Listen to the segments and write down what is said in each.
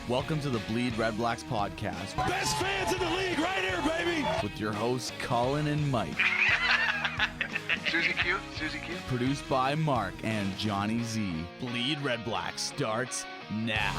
Welcome to the BleedRedBlacks podcast. Best fans in the league right here, baby! With your hosts, Colin and Mike. Susie Q. Produced by Mark and Johnny Z. BleedRedBlacks starts now.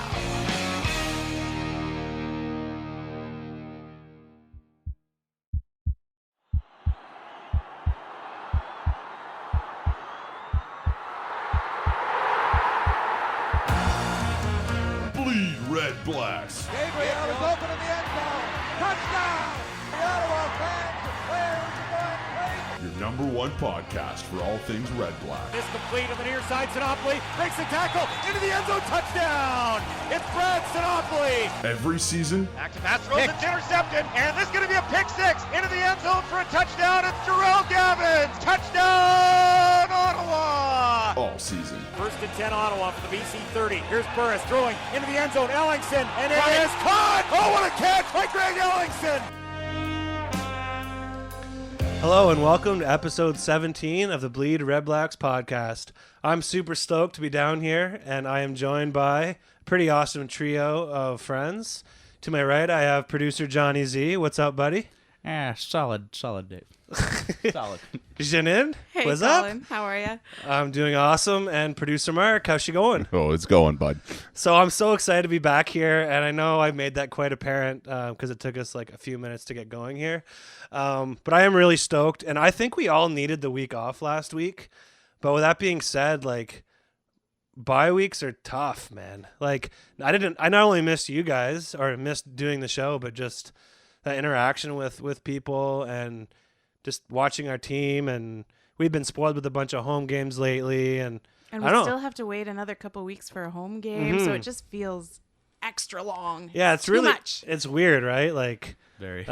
BleedRedBlacks. Gabriel is open in the end zone. Touchdown! The Ottawa fans and players are going crazy. Your number one podcast for all things Red Black. This complete on the near side. Sinopoli makes the tackle into the end zone. Touchdown! It's Brad Sinopoli. Every season, Back to pass throws. It's intercepted. And this is going to be a pick six into the end zone for a touchdown. It's Jarrell Gavin. Touchdown, Ottawa! all season. First and 10 Ottawa from the BC 30. Here's Burris throwing into the end zone. Ellingson. And it is caught. Oh, what a catch by Greg Ellingson. Hello and welcome to episode 17 of the BleedRedBlacks podcast. I'm super stoked to be down here, and I am joined by a pretty awesome trio of friends. To my right, I have producer Johnny Z. What's up, buddy? Solid, Dave. Solid. Janin, Hey, what's Colin. up? How are you? I'm doing awesome. And producer Mark, how's she going? Oh, it's going, bud. So I'm so excited to be back here, and I know I made that quite apparent because it took us like a few minutes to get going here. But I am really stoked, and I think we all needed the week off last week. But with that being said, like, bye weeks are tough, man. Like, I not only missed you guys or missed doing the show, but just that interaction with people and just watching our team. And we've been spoiled with a bunch of home games lately, and And I we don't still have to wait another couple weeks for a home game, so it just feels extra long. yeah, it's too really much. it's weird, right? Like, Very.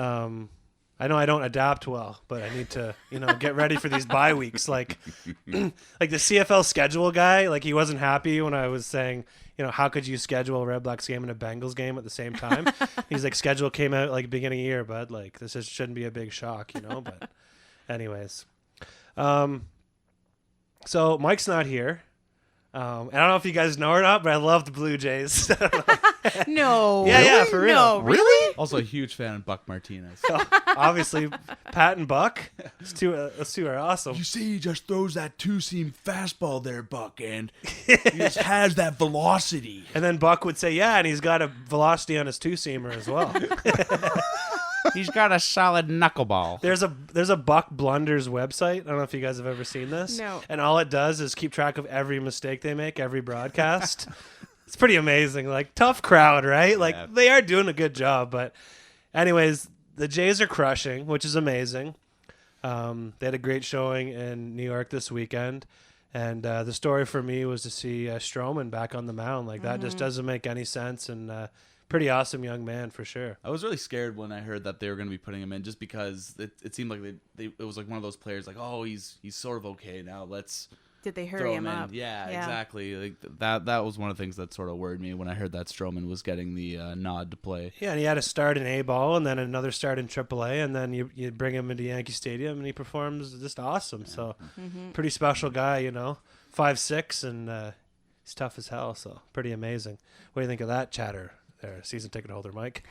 I know I don't adapt well, but I need to, get ready for these bye weeks. Like, like the CFL schedule guy, like he wasn't happy when I was saying, how could you schedule a Red Blacks game and a Bengals game at the same time? He's like, schedule came out like beginning of year, bud. Like shouldn't be a big shock, But anyways, so Mike's not here. I don't know if you guys know or not, but I love the Blue Jays. No. Yeah, yeah, for real. No, really? Also a huge fan of Buck Martinez. Obviously, Pat and Buck, those two are awesome. You see, he just throws that two-seam fastball there, Buck, and he just has that velocity. And then Buck would say, yeah, and he's got a velocity on his two-seamer as well. He's got a solid knuckleball. There's a Buck Blunders website. I don't know if you guys have ever seen this. No. And all it does is keep track of every mistake they make, every broadcast. It's pretty amazing. Like, tough crowd, right? Like, They are doing a good job. But anyways, the Jays are crushing, which is amazing. They had a great showing in New York this weekend. And the story for me was to see Stroman back on the mound. Like, that just doesn't make any sense. And pretty awesome young man for sure. I was really scared when I heard that they were going to be putting him in, just because it seemed like it was like one of those players like, oh, he's sort of okay now. Let's Did they throw hurry him him in. up? Yeah, exactly. Like that was one of the things that sort of worried me when I heard that Stroman was getting the nod to play. Yeah, and he had a start in A-ball and then another start in AAA, and then you bring him into Yankee Stadium and he performs just awesome. So pretty special guy, 5'6", and he's tough as hell. So pretty amazing. What do you think of that chatter there, season ticket holder Mike?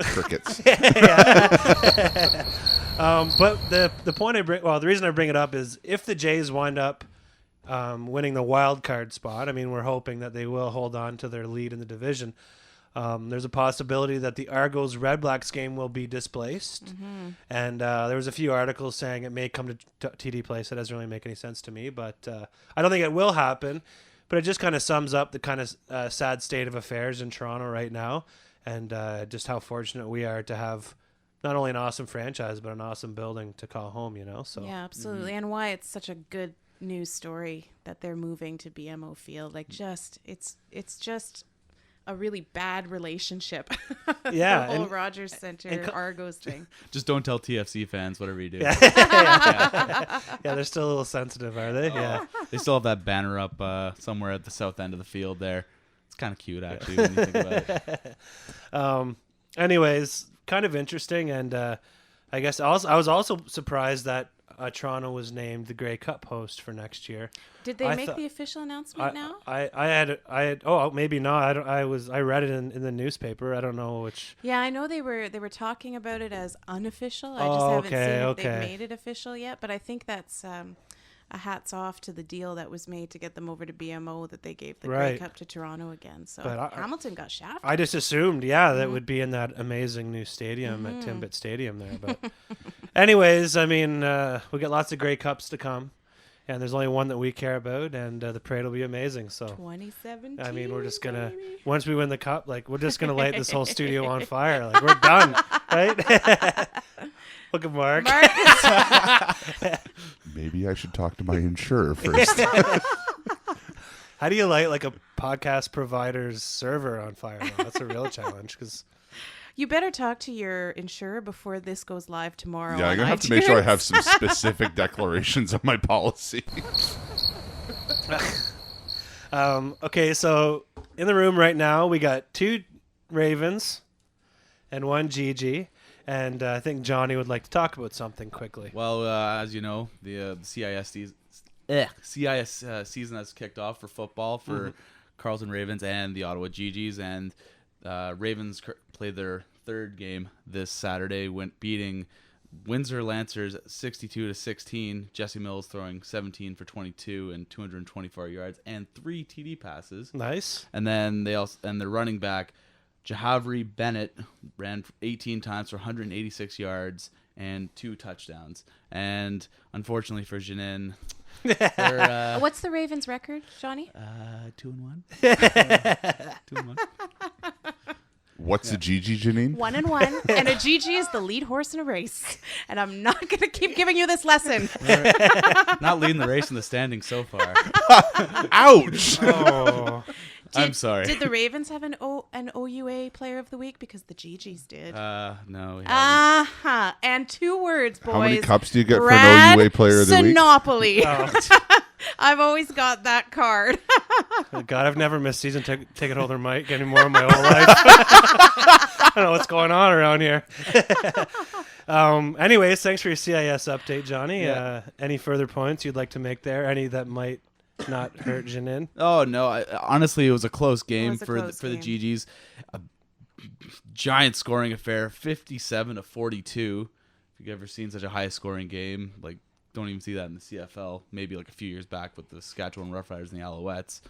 Crickets. But the point the reason I bring it up is if the Jays wind up winning the wild card spot, I mean, we're hoping that they will hold on to their lead in the division. There's a possibility that the Argos Red Blacks game will be displaced. And there was a few articles saying it may come to TD Place. That doesn't really make any sense to me, but I don't think it will happen. But it just kind of sums up the kind of sad state of affairs in Toronto right now, and just how fortunate we are to have not only an awesome franchise, but an awesome building to call home, So Yeah, absolutely. And why it's such a good news story that they're moving to BMO Field. Like, it's just a really bad relationship. Yeah, the whole and- Rogers Center Argos thing. Just don't tell TFC fans whatever you do. Yeah, they're still a little sensitive, are they? Yeah. They still have that banner up somewhere at the south end of the field there. It's kind of cute, actually, when you think about it. Anyways, kind of interesting, and I guess I was also surprised that Toronto was named the Grey Cup host for next year. Did they make the official announcement now? I had. Oh, maybe not. I read it in the newspaper. I don't know which. Yeah, I know they were talking about it as unofficial. I just haven't seen if they've made it official yet. But I think that's a hats off to the deal that was made to get them over to BMO, that they gave the Grey Cup to Toronto again. So Hamilton got shafted. I just assumed, that would be in that amazing new stadium at Timbit Stadium there. But anyways, I mean, we got lots of Grey Cups to come. And there's only one that we care about, and the parade will be amazing. So 2017. I mean, we're just gonna once we win the cup, like we're just gonna light this whole studio on fire. Like we're done, right? Look at Mark. Maybe I should talk to my insurer first. How do you light like a podcast provider's server on fire? Though? That's a real challenge because. You better talk to your insurer before this goes live tomorrow. Yeah, I'm going to have to make sure I have some specific declarations on my policy. Okay, so in the room right now, we got 2 Ravens and 1 GG. And I think Johnny would like to talk about something quickly. Well, as you know, the CIS season has kicked off for football for Carleton Ravens and the Ottawa GGs. And Ravens played their third game this Saturday, beating Windsor Lancers 62-16. Jesse Mills throwing 17 for 22 and 224 yards and 3 TD passes. Nice. And then their running back Jahavri Bennett ran 18 times for 186 yards and 2 touchdowns. And unfortunately for Jeanine, what's the Ravens' record, Johnny? 2-1. 2-1. What's the GG, Janine? 1-1, and a GG is the lead horse in a race. And I'm not going to keep giving you this lesson. Not leading the race in the standings so far. Ouch! Oh. I'm sorry. Did the Ravens have an OUA Player of the Week? Because the GGs did. No. And 2 words, boys. How many cups do you get Brad for an OUA Player of the Week? Sinopoly. I've always got that card. God, I've never missed season ticket holder Mike anymore in my whole life. I don't know what's going on around here. Anyways, thanks for your CIS update, Johnny. Yeah. Any further points you'd like to make there? Any that might not hurt Jeanine? Oh, no. Honestly, it was a close game for the GGs. A giant scoring affair, 57-42. If you've ever seen such a high-scoring game, like, don't even see that in the CFL. Maybe like a few years back with the Saskatchewan Roughriders and the Alouettes.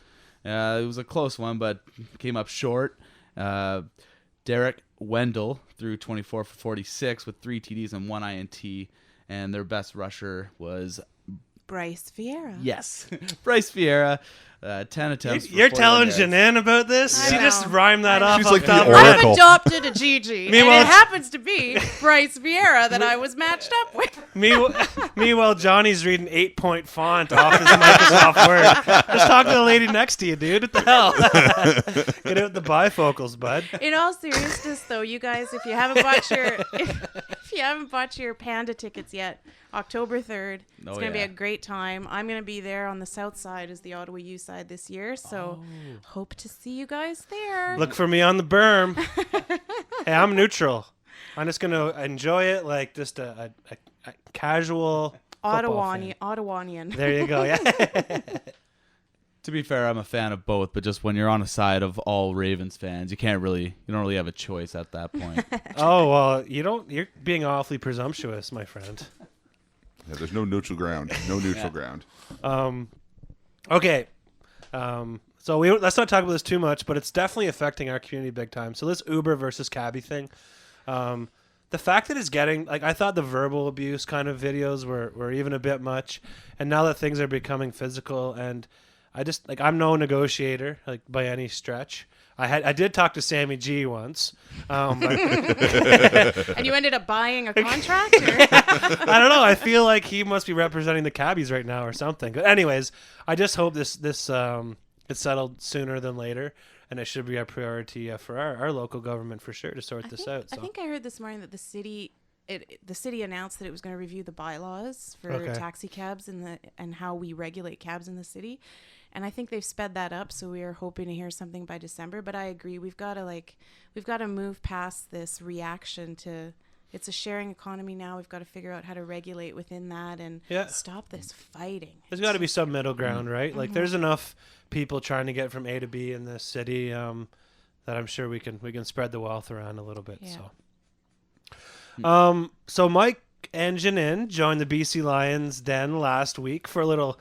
It was a close one, but came up short. Derek Wendell threw 24 for 46 with 3 TDs and 1 INT, and their best rusher was Bryce Vieira. Yes, Bryce Vieira. 10 attempts. You're telling yards. Jeanine about this? She just rhymed that off. She's like the top. I've Oracle. adopted a GG, and it happens to be Bryce Vieira that I was matched up with. Meanwhile, Johnny's reading 8-point font off his Microsoft Word. Just talk to the lady next to you, dude. What the hell? Get out the bifocals, bud. In all seriousness, though, you guys, if you haven't bought your Panda tickets yet, October 3rd, it's going to be a great time. I'm going to be there on the south side as the Ottawa U side this year, so hope to see you guys there. Look for me on the berm. Hey, I'm neutral. I'm just going to enjoy it like just a casual Ottawanian. There you go. Yeah. To be fair, I'm a fan of both, but just when you're on a side of all Ravens fans, you don't really have a choice at that point. Oh, well, you're being awfully presumptuous, my friend. Yeah, there's no neutral ground. No neutral ground. Okay. So let's not talk about this too much, but it's definitely affecting our community big time. So this Uber versus cabbie thing, the fact that it's getting, like, I thought the verbal abuse kind of videos were even a bit much, and now that things are becoming physical, and I just, like, I'm no negotiator, like, by any stretch. I did talk to Sammy G once. And you ended up buying a contract? Or? I don't know. I feel like he must be representing the cabbies right now or something. But anyways, I just hope this gets settled sooner than later, and it should be a priority for our local government for sure to sort this out. So. I think I heard this morning that the city announced that it was going to review the bylaws for taxi cabs and how we regulate cabs in the city. And I think they've sped that up, so we are hoping to hear something by December. But I agree, we've got to move past this reaction to it's a sharing economy now. We've got to figure out how to regulate within that and stop this fighting. There's got to be some middle ground, right? Like there's enough people trying to get from A to B in this city that I'm sure we can spread the wealth around a little bit. So Mike and Janine joined the BC Lions Den last week for a little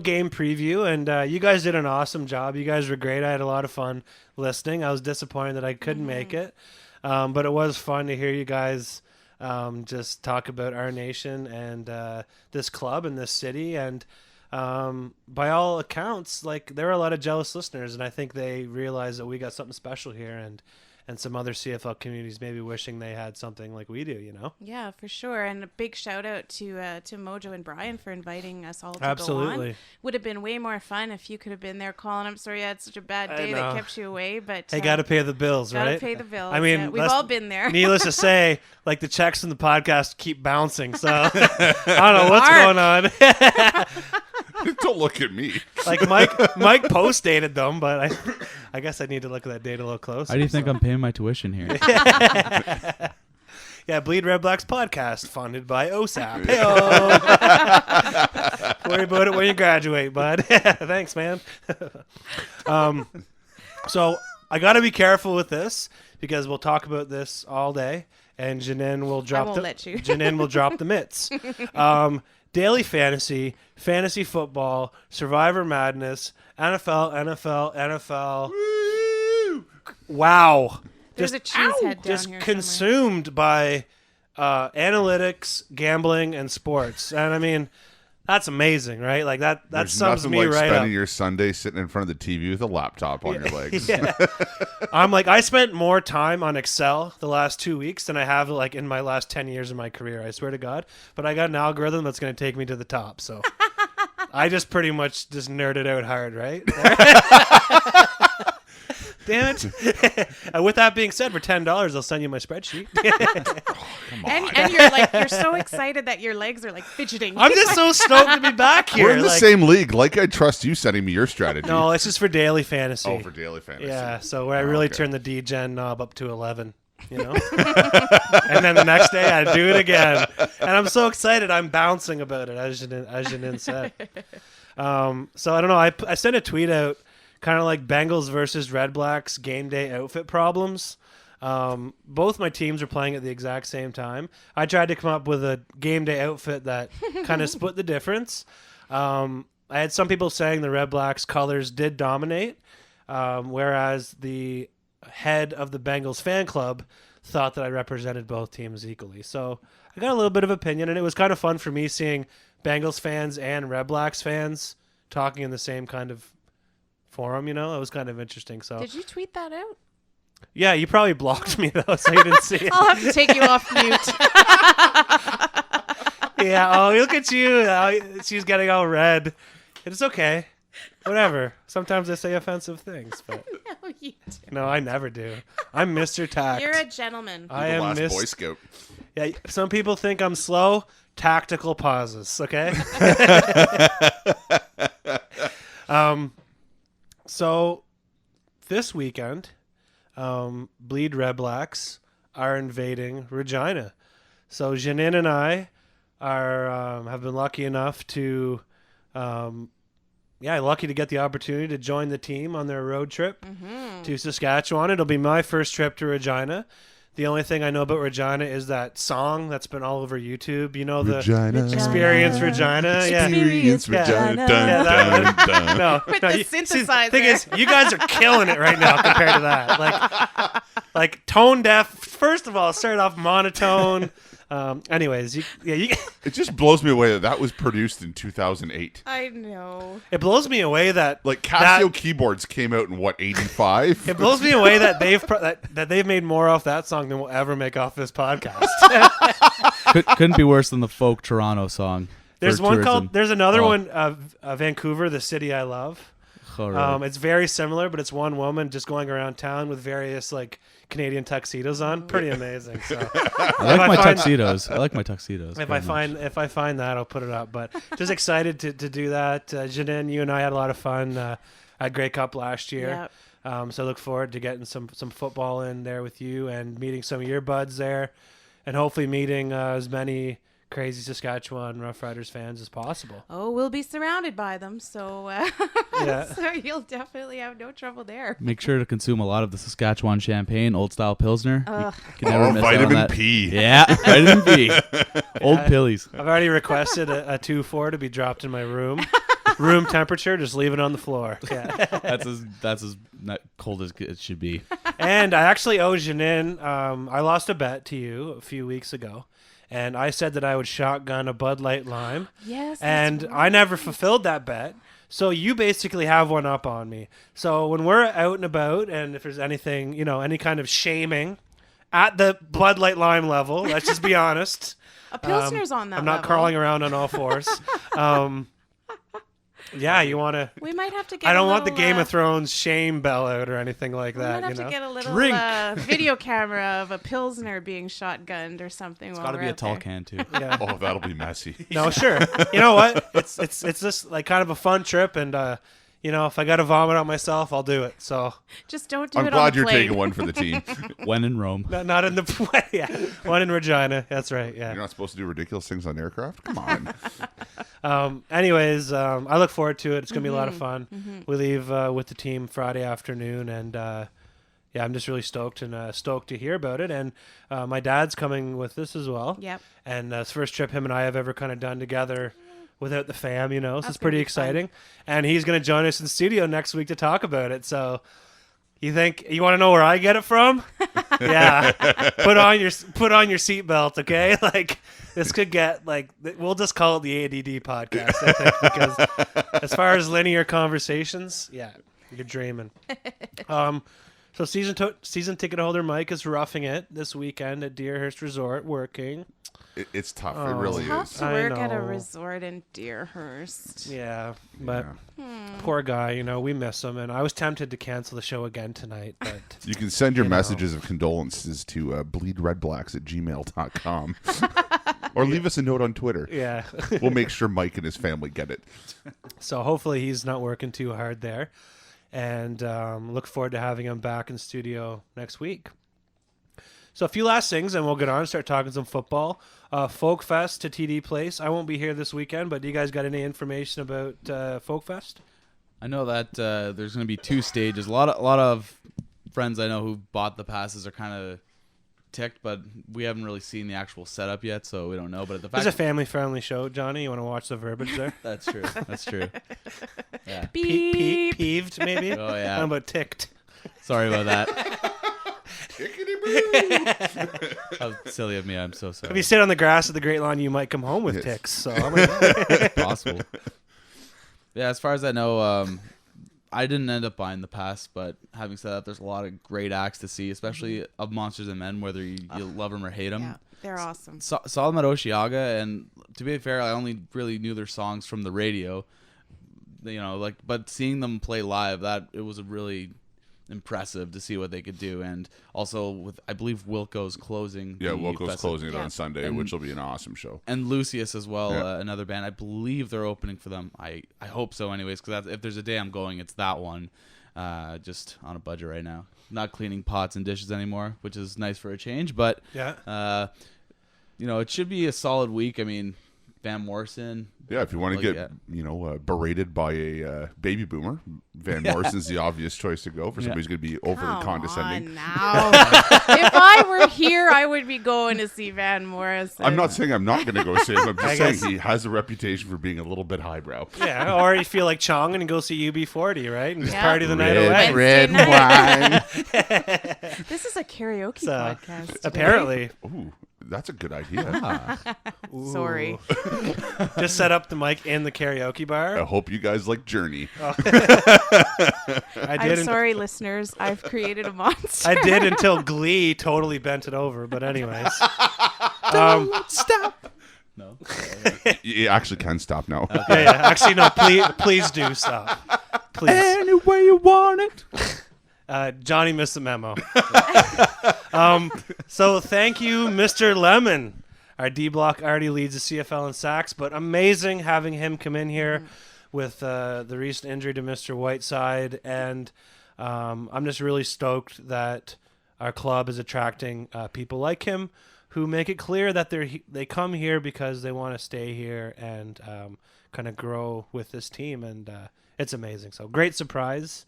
game preview, and you guys did an awesome job. You guys were great. I had a lot of fun listening. I was disappointed that I couldn't make it, but it was fun to hear you guys just talk about our nation and this club and this city. And by all accounts, like there are a lot of jealous listeners, and I think they realize that we got something special here, and some other CFL communities maybe wishing they had something like we do, you know? Yeah, for sure. And a big shout out to Mojo and Brian for inviting us all to Absolutely. go on. Would have been way more fun if you could have been there calling. I'm sorry you had such a bad day that kept you away, but hey, got to pay the bills, right? Got to pay the bills. I mean, we've all been there. Needless to say, like the checks in the podcast keep bouncing, so I don't know what's going on. Don't look at me. Like Mike post dated them, but I guess I need to look at that date a little closer. How do you think I'm paying my tuition here? Yeah, BleedRedBlacks podcast funded by OSAP. Worry about it when you graduate, bud. Thanks, man. So I got to be careful with this because we'll talk about this all day, and Janine will drop Janine will drop the mitts. Daily fantasy, fantasy football, Survivor Madness, NFL. Woo! Wow. There's a cheese head down just here consumed by analytics, gambling, and sports. And I mean, that's amazing, right? Like that sums me like right up. spending your Sunday sitting in front of the TV with a laptop on your legs. Yeah. I'm like, I spent more time on Excel the last 2 weeks than I have like in my last 10 years of my career. I swear to God. But I got an algorithm that's going to take me to the top. So I just pretty much just nerded out hard, right? Damn it. With that being said, for $10, I'll send you my spreadsheet. Come on. And you're so excited that your legs are like fidgeting. I'm just so stoked to be back here. We're in the same league. Like, I trust you sending me your strategy. No, it's just for daily fantasy. Oh, for daily fantasy. Yeah, so where I really turn the D-Gen knob up to 11, you know? And then the next day I do it again. And I'm so excited. I'm bouncing about it, as Janine said. So I don't know. I sent a tweet out, kind of like Bengals versus Red Blacks game day outfit problems. Both my teams are playing at the exact same time. I tried to come up with a game day outfit that kind of split the difference. I had some people saying the Red Blacks colors did dominate, whereas the head of the Bengals fan club thought that I represented both teams equally. So I got a little bit of opinion, and it was kind of fun for me seeing Bengals fans and Red Blacks fans talking in the same kind of forum, you know. It was kind of interesting. So did you tweet that out? Yeah, you probably blocked me though, so you didn't see it. I'll have to take you off mute. Yeah, oh, look at you. She's getting all red. It's okay. Whatever. Sometimes I say offensive things, but No, you do. no, I never do. I'm Mr. Tact. You're a gentleman. I the am last Boy Scout. Yeah, some people think I'm slow. Tactical pauses, okay? So this weekend, BleedRedBlacks are invading Regina. So Janine and I are have been lucky enough to, lucky to get the opportunity to join the team on their road trip to Saskatchewan. It'll be my first trip to Regina. The only thing I know about Regina is that song that's been all over YouTube. You know, the Regina. Experience Regina. Experience Regina. Dun, dun, dun. No, With no, the you- synthesizer. Thing is, you guys are killing it right now compared to that. Like tone deaf. First of all, started off monotone. Anyways, It just blows me away that was produced in 2008. I know. it blows me away that Like Casio keyboards came out in what, 85? it blows me away that they've made more off that song than we'll ever make off this podcast. Couldn't be worse than the folk Toronto song. There's for one tourism. called. There's another one of Vancouver, the city I love. It's very similar, but it's one woman just going around town with various like Canadian tuxedos on. Pretty amazing. So I like my tuxedos. If I find that, I'll put it up. But just excited to do that. Janine, you and I had a lot of fun at Grey Cup last year. Yep. So I look forward to getting some football in there with you and meeting some of your buds there. and hopefully meeting as many crazy Saskatchewan Roughriders fans as possible. Oh, we'll be surrounded by them, so Yeah. so you'll definitely have no trouble there. Make sure to consume a lot of the Saskatchewan champagne, old style Pilsner. Ugh. You can never miss out on vitamin that. P. Yeah, vitamin P. Old Pillies. I've already requested a 2-4 to be dropped in my room. Room temperature, just leave it on the floor. Yeah. That's as not cold as it should be. And I actually owe Janine, I lost a bet to you a few weeks ago. And I said that I would shotgun a Bud Light Lime. Yes. And that's I never right. fulfilled that bet. So you basically have one up on me. So when we're out and about, and if there's anything, any kind of shaming at the Bud Light Lime level, let's just be honest. A Pilsner's on that I'm not level. crawling around on all fours. Yeah, you want to... We might have to get I don't a want the little, Game of Thrones shame bell out or anything like we that. might have to get a little Drink. video camera of a Pilsner being shotgunned or something. It's got got to be a tall can too. Yeah. Oh, that'll be messy. No, sure. You know what? It's just like kind of a fun trip, and if I got to vomit on myself, I'll do it. So Just don't do I'm it on glad the you're plane. taking one for the team. When in Rome. not in the yeah, one in Regina. That's right. Yeah. You're not supposed to do ridiculous things on aircraft? Come on. Anyways, I look forward to it. It's gonna be a lot of fun. We leave with the team Friday afternoon, and yeah, I'm just really stoked to hear about it. And my dad's coming with us as well. Yep. And it's the first trip him and I have ever kind of done together without the fam, so That's it's pretty gonna be exciting. And he's going to join us in the studio next week to talk about it. So you want to know where I get it from? Yeah. Put on your seatbelt, okay? Like this could get we'll just call it the ADD podcast, I think, because as far as linear conversations, yeah, you're dreaming. So season ticket holder Mike is roughing it this weekend at Deerhurst Resort working. It's tough. It really Tough is. to I work at a know. resort in Deerhurst. Yeah, but poor guy, we miss him, and I was tempted to cancel the show again tonight, but You can send your messages of condolences to BleedRedBlacks@gmail.com. Or leave us a note on Twitter. yeah. We'll make sure Mike and his family get it. So hopefully he's not working too hard there, and look forward to having him back in studio next week. So a few last things, and we'll get on and start talking some football. Folk Fest to TD Place. I won't be here this weekend, but do you guys got any information about Folk Fest? I know that there's going to be 2 stages. A lot of friends I know who bought the passes are kind of ticked, but we haven't really seen the actual setup yet, so we don't know. But the fact It's a family-friendly show, Johnny. You want to watch the verbiage there? that's true. That's true. Yeah. Beep. Peeved, maybe? Oh yeah. How about ticked? Sorry about that. How silly of me. I'm so sorry. If you sit on the grass of the Great Lawn, you might come home with ticks. So I'm like, It's possible. Yeah, as far as I know, I didn't end up buying the pass, but having said that, there's a lot of great acts to see, especially of Monsters and Men, whether you love them or hate them. Yeah, they're awesome. Saw them at Osheaga, and to be fair, I only really knew their songs from the radio. But seeing them play live, it was a really impressive to see what they could do. And also with, I believe, Wilco's closing. Yeah, the Wilco's festival. closing it on Sunday, which will be an awesome show. And Lucius as well, Yeah. another band. I believe they're opening for them. I hope so anyways, because if there's a day I'm going, it's that one. Just on a budget right now. Not cleaning pots and dishes anymore, which is nice for a change. But, yeah. it should be a solid week. I mean, Van Morrison. Yeah, if you want to get berated by a baby boomer, Van Morrison's the obvious choice to go for somebody who's going to be overly condescending. On now. If I were here, I would be going to see Van Morrison. I'm not saying I'm not going to go see him. I'm just saying he has a reputation for being a little bit highbrow. Yeah, or you feel like Chong and go see UB40, right? And just Yeah. party the night away. Red Wednesday wine. This is a karaoke podcast. today. Apparently. Ooh, that's a good idea. Sorry. Just set up the mic in the karaoke I bar. hope you guys like Journey. I'm sorry, listeners. I've created a monster. I did until Glee totally bent it over. But anyways. Stop. No. You actually can stop now. Yeah. Actually, no, please do stop. Please. Any way you want it. Johnny missed the memo. So thank you, Mr. Lemon. Our D block already leads the CFL in sacks, but amazing having him come in here with the recent injury to Mr. Whiteside. And I'm just really stoked that our club is attracting people like him who make it clear that they come here because they want to stay here and kind of grow with this team, and it's amazing. So great surprise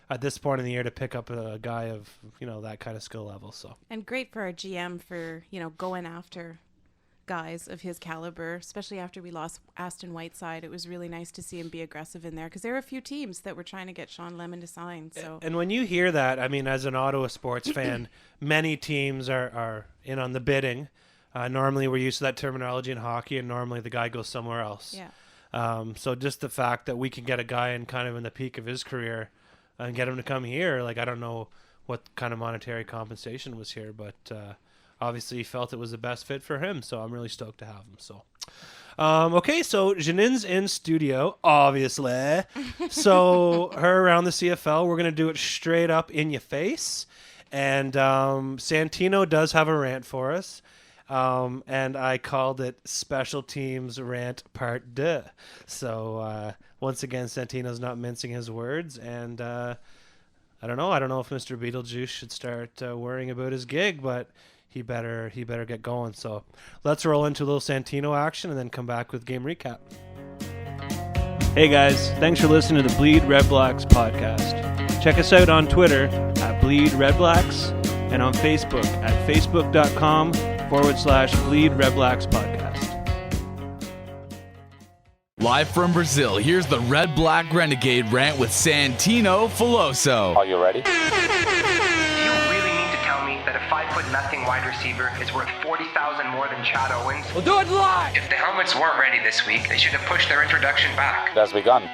at this point in the year to pick up a guy of that kind of skill level. So and great for our GM for going after guys of his caliber, especially after we lost Aston Whiteside. It was really nice to see him be aggressive in there because there were a few teams that were trying to get Sean Lemon to sign. So and when you hear that, I mean, as an Ottawa sports fan, many teams are in on the bidding. Normally we're used to that terminology in hockey, and normally the guy goes somewhere else. Yeah. So just the fact that we can get a guy in kind of in the peak of his career and get him to come here, like I don't know what kind of monetary compensation was here, but obviously he felt it was the best fit for him, so I'm really stoked to have him. So, okay, so Janine's in studio, obviously. So her around the CFL, we're going to do it straight up in your face. And Santino does have a rant for us. And I called it Special Teams Rant Part 2. So once again, Santino's not mincing his words, and I don't know if Mr. Beetlejuice should start worrying about his gig, but he better get going. So let's roll into a little Santino action and then come back with game recap. Hey guys, thanks for listening to the Bleed Red Blacks podcast. Check us out on Twitter at BleedRedBlacks and on Facebook at facebook.com/BleedRedBlacks podcast. Live from Brazil, here's the Red Black Renegade rant with Santino Filoso. Are you ready? Do you really mean to tell me that a 5'0" wide receiver is worth $40,000 more than Chad Owens? We'll do it live! If the helmets weren't ready this week, they should have pushed their introduction back. It has begun.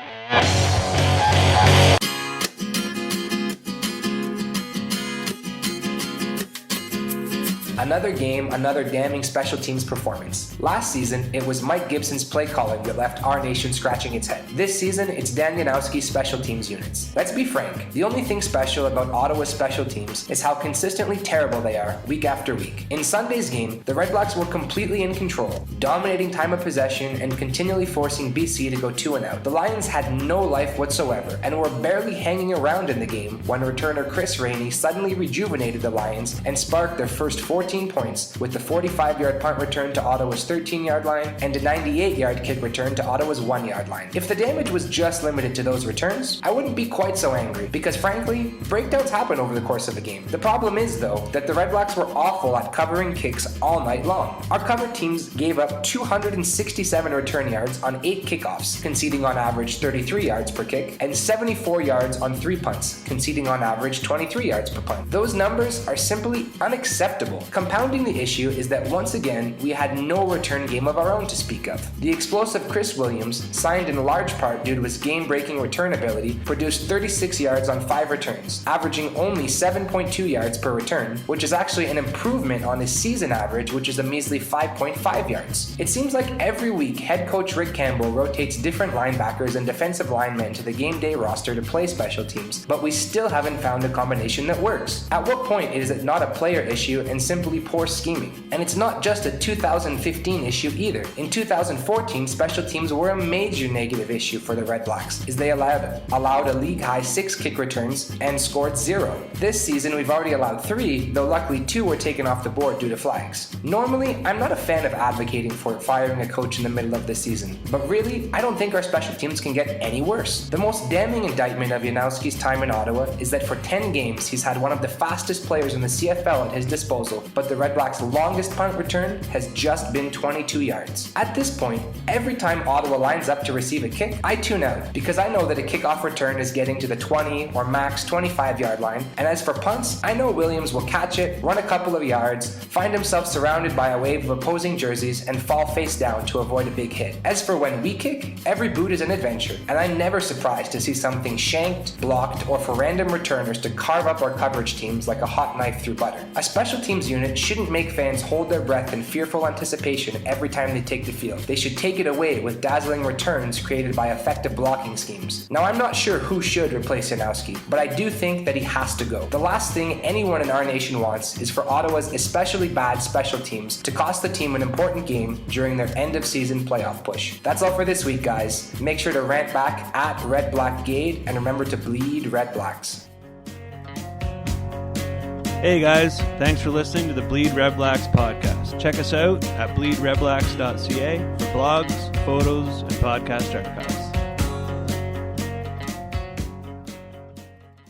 Another game, another damning special teams performance. Last season, it was Mike Gibson's play calling that left our nation scratching its head. This season, it's Dan Janowski's special teams units. Let's be frank, the only thing special about Ottawa's special teams is how consistently terrible they are week after week. In Sunday's game, the Red Blacks were completely in control, dominating time of possession and continually forcing BC to go 2 and out. The Lions had no life whatsoever and were barely hanging around in the game when returner Chris Rainey suddenly rejuvenated the Lions and sparked their first 14 points with the 45-yard punt return to Ottawa's 13-yard line and a 98-yard kick return to Ottawa's 1-yard line. If the damage was just limited to those returns, I wouldn't be quite so angry because frankly, breakdowns happen over the course of a game. The problem is though that the Red Blacks were awful at covering kicks all night long. Our cover teams gave up 267 return yards on 8 kickoffs, conceding on average 33 yards per kick, and 74 yards on 3 punts, conceding on average 23 yards per punt. Those numbers are simply unacceptable. Compounding the issue is that once again, we had no return game of our own to speak of. The explosive Chris Williams, signed in large part due to his game-breaking return ability, produced 36 yards on 5 returns, averaging only 7.2 yards per return, which is actually an improvement on his season average, which is a measly 5.5 yards. It seems like every week, head coach Rick Campbell rotates different linebackers and defensive linemen to the game day roster to play special teams, but we still haven't found a combination that works. At what point is it not a player issue and simply poor scheming? And it's not just a 2015 issue either. In 2014, special teams were a major negative issue for the Red Blacks, as they allowed a league-high 6 kick returns and scored 0. This season, we've already allowed 3, though luckily 2 were taken off the board due to flags. Normally, I'm not a fan of advocating for firing a coach in the middle of the season, but really, I don't think our special teams can get any worse. The most damning indictment of Janowski's time in Ottawa is that for 10 games, he's had one of the fastest players in the CFL at his disposal, but the Red Blacks' longest punt return has just been 22 yards. At this point, every time Ottawa lines up to receive a kick, I tune out because I know that a kickoff return is getting to the 20 or max 25-yard line, and as for punts, I know Williams will catch it, run a couple of yards, find himself surrounded by a wave of opposing jerseys, and fall face down to avoid a big hit. As for when we kick, every boot is an adventure, and I'm never surprised to see something shanked, blocked, or for random returners to carve up our coverage teams like a hot knife through butter. A special teams unit shouldn't make fans hold their breath in fearful anticipation every time they take the field. They should take it away with dazzling returns created by effective blocking schemes. Now, I'm not sure who should replace Janowski, but I do think that he has to go. The last thing anyone in our nation wants is for Ottawa's especially bad special teams to cost the team an important game during their end-of-season playoff push. That's all for this week, guys. Make sure to rant back at RedBlackGade and remember to bleed Red Blacks. Hey guys, thanks for listening to the Bleed Red Blacks podcast. Check us out at bleedredblacks.ca for blogs, photos, and podcast archives.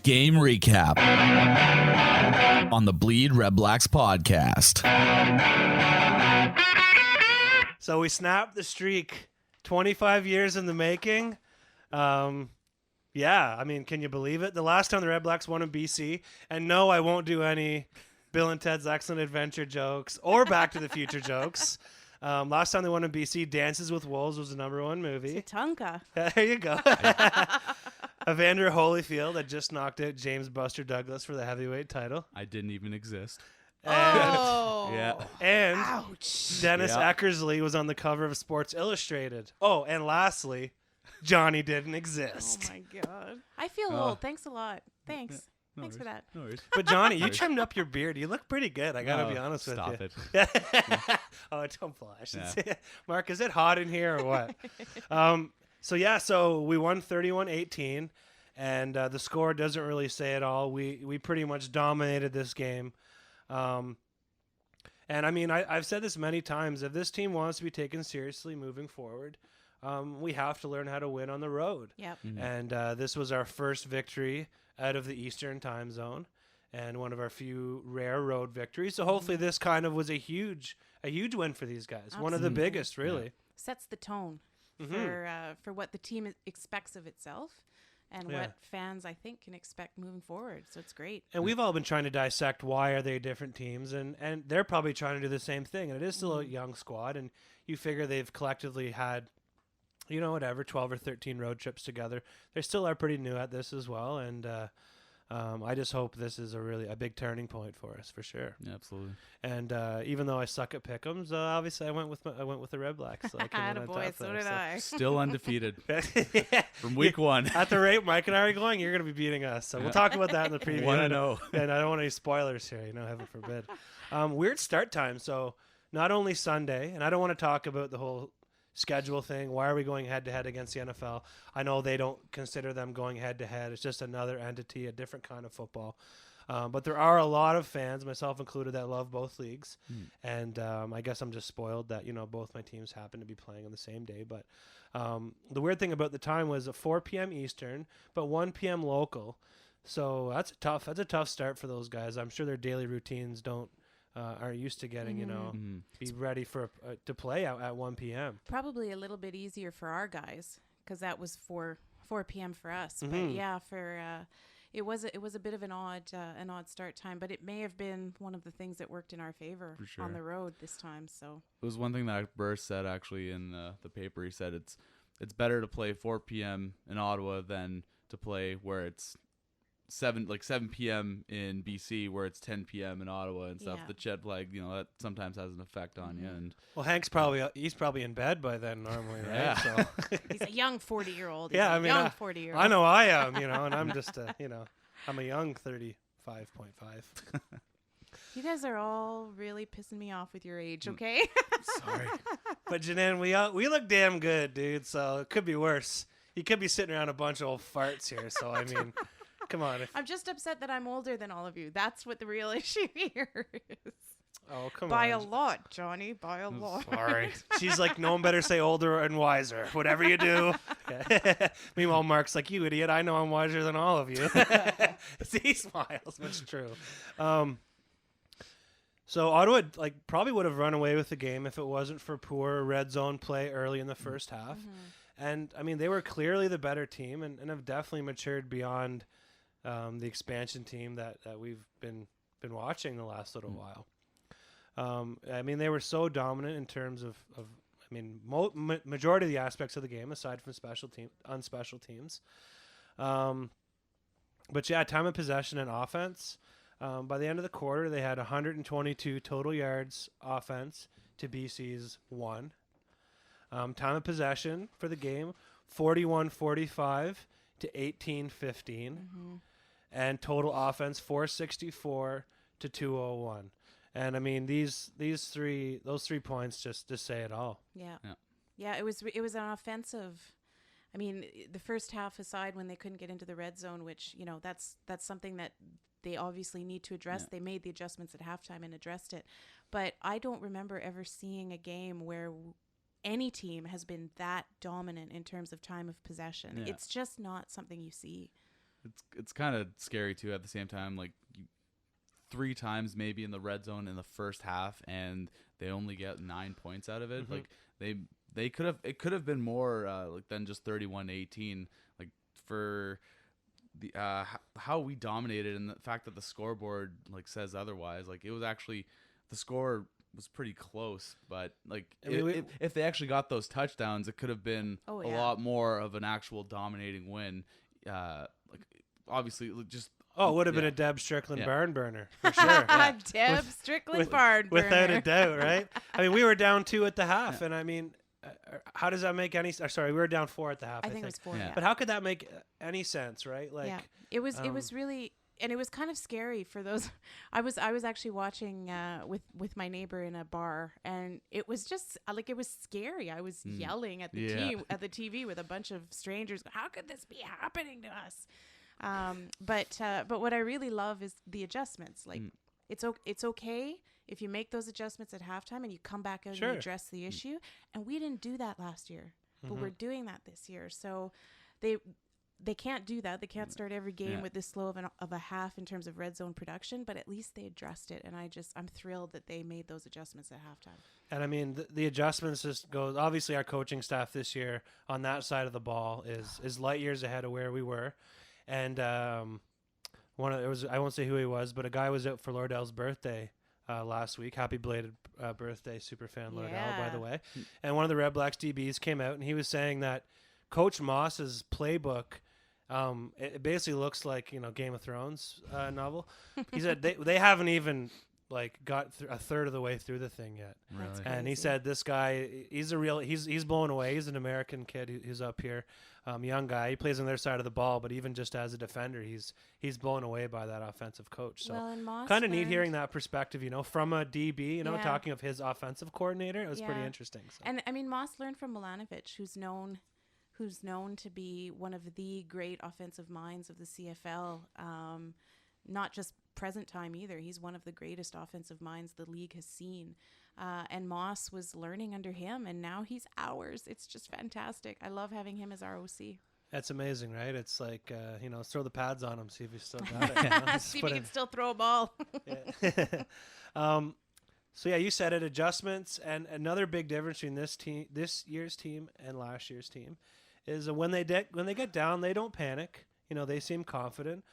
Game recap on the Bleed Red Blacks podcast. So we snapped the streak, 25 years in the making. Yeah, I mean, can you believe it? The last time the Red Blacks won in BC, and no, I won't do any Bill and Ted's Excellent Adventure jokes or Back to the Future jokes. Last time they won in BC, Dances with Wolves was the #1 movie. Tatanka. There you go. Evander Holyfield had just knocked out James Buster Douglas for the heavyweight title. I didn't even exist. And, yeah. And Ouch. Dennis Eckersley was on the cover of Sports Illustrated. Oh, and lastly, Johnny didn't exist. Oh my God. I feel old. Thanks a lot. Thanks. Thanks for that. No worries. But Johnny, you trimmed up your beard. You look pretty good. I gotta be honest with you. Stop it. Oh, don't blush. Yeah. Mark, is it hot in here or what? So we won 31-18, and the score doesn't really say it all. We pretty much dominated this game. And I mean, I've said this many times. If this team wants to be taken seriously moving forward, we have to learn how to win on the road. Yep. Mm-hmm. And this was our first victory out of the Eastern time zone, and one of our few rare road victories. So hopefully this kind of was a huge win for these guys. Absolutely. One of the biggest, really. Yeah. Sets the tone for what the team expects of itself. And what fans, I think, can expect moving forward. So it's great. And we've all been trying to dissect why are they different teams, and they're probably trying to do the same thing. And it is still a young squad, and you figure they've collectively had, 12 or 13 road trips together. They still are pretty new at this as well, and I just hope this is a big turning point for us, for sure. Yeah, absolutely. And even though I suck at pick'ems, obviously I went with the Red Blacks. So I came in on top so there, did I. Still undefeated from week one. At the rate Mike and I are going, you're going to be beating us. So we'll talk about that in the preview. 1-0. And I don't want any spoilers here, heaven forbid. Weird start time. So not only Sunday, and I don't want to talk about the whole schedule thing. Why are we going head-to-head against the NFL? I know they don't consider them going head-to-head. It's just another entity, a different kind of football. But there are a lot of fans, myself included, that love both leagues. And I guess I'm just spoiled that, both my teams happen to be playing on the same day. But the weird thing about the time was at 4 p.m. Eastern, but 1 p.m. local. So that's a tough start for those guys. I'm sure their daily routines aren't used to getting, be ready for to play out at 1 p.m. Probably a little bit easier for our guys because that was 4 p.m. for us. Mm-hmm. But yeah, it was a bit of an odd start time, but it may have been one of the things that worked in our favor on the road this time. So it was one thing that Burr said actually in the paper. He said it's better to play 4 p.m. in Ottawa than to play where it's 7 p.m. in BC where it's 10 p.m. in Ottawa and stuff. Yeah. The jet lag, that sometimes has an effect on you. And well, Hank's probably in bed by then normally, right? Yeah. So he's a young 40-year-old. Yeah, I mean, young 40-year-old. I know I am, and I'm just I'm a young 35.5. You guys are all really pissing me off with your age, okay? Sorry. But Janan, we look damn good, dude, so it could be worse. You could be sitting around a bunch of old farts here, so I mean, come on. I'm just upset that I'm older than all of you. That's what the real issue here is. Oh, come By on. a lot, Johnny. By a lot. Sorry. She's like, no one better say older and wiser. Whatever you do. Meanwhile, Mark's like, you idiot. I know I'm wiser than all of you. He smiles, but it's true. So Ottawa probably would have run away with the game if it wasn't for poor red zone play early in the first half. Mm-hmm. And, I mean, they were clearly the better team and have definitely matured beyond the expansion team that we've been watching the last little while. I mean, they were so dominant in terms of majority of the aspects of the game, aside from special teams. But yeah, time of possession and offense. By the end of the quarter, they had 122 total yards offense to BC's 1. Time of possession for the game, 41-45 to 18-15. Mm-hmm. And total offense, 464 to 201. And I mean, those 3 points just say it all. Yeah. It was an offensive. I mean, the first half aside, when they couldn't get into the red zone, which that's something that they obviously need to address. They made the adjustments at halftime and addressed it. But I don't remember ever seeing a game where any team has been that dominant in terms of time of possession. Yeah. It's just not something you see. It's kind of scary too at the same time. Like 3 times maybe in the red zone in the first half, and they only get 9 points out of it. Mm-hmm. Like it could have been more than just 31-18. Like for the how we dominated, and the fact that the scoreboard like says otherwise. Like it was actually, the score was pretty close, but like if they actually got those touchdowns, it could have been a lot more of an actual dominating win. Like obviously just. Oh, it would have been a Deb Strickland barn burner for sure. Deb Strickland barn burner. Without a doubt, right? I mean, we were down 2 at the half, and I mean, how does that make any sense? Sorry, we were down 4 at the half. I think it was 4, But how could that make any sense, right? Like, it was really, and it was kind of scary for those. I was actually watching with my neighbor in a bar, and it was just like, it was scary. I was yelling at the team at the TV with a bunch of strangers. How could this be happening to us? But what I really love is the adjustments. Like it's okay if you make those adjustments at halftime and you come back out and address the issue. And we didn't do that last year, but we're doing that this year. So they can't do that. They can't start every game with this slow of a half in terms of red zone production, but at least they addressed it. And I'm thrilled that they made those adjustments at halftime. And I mean, the adjustments just goes, obviously our coaching staff this year on that side of the ball is light years ahead of where we were. And I won't say who he was, but a guy was out for Lordell's birthday last week. Happy belated birthday, superfan Lordell, by the way. And one of the Red Blacks DBs came out, and he was saying that Coach Moss's playbook, it basically looks like, Game of Thrones novel. He said they haven't even got a third of the way through the thing yet. Really? And he said this guy, he's blown away. He's an American kid who's up here, young guy. He plays on their side of the ball, but even just as a defender, he's blown away by that offensive coach. So kind of neat hearing that perspective, from a DB, talking of his offensive coordinator. It was pretty interesting. So. And I mean, Moss learned from Milanovic, who's known to be one of the great offensive minds of the CFL. Not just present time either. He's one of the greatest offensive minds the league has seen. And Moss was learning under him, and now he's ours. It's just fantastic. I love having him as our OC. That's amazing, right? It's like, throw the pads on him, see if he's still got it. See if he can still throw a ball. So, you said it, adjustments. And another big difference between this year's team and last year's team is when they get down, they don't panic. They seem confident.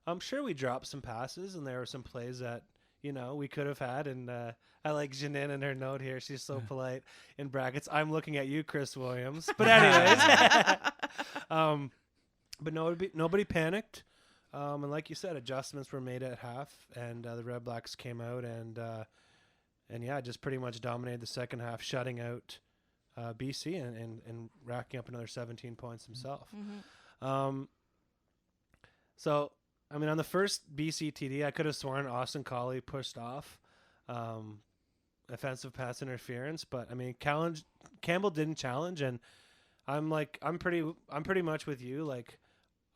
I'm sure we dropped some passes, and there were some plays that, we could have had. And I like Janine in her note here. She's so polite in brackets. I'm looking at you, Chris Williams. But anyways, but nobody panicked. And like you said, adjustments were made at half, and the Red Blacks came out and just pretty much dominated the second half, shutting out BC and racking up another 17 points himself. So, I mean, on the first BC TD, I could have sworn Austin Collie pushed off offensive pass interference, but I mean, Campbell didn't challenge, and I'm pretty much with you. Like,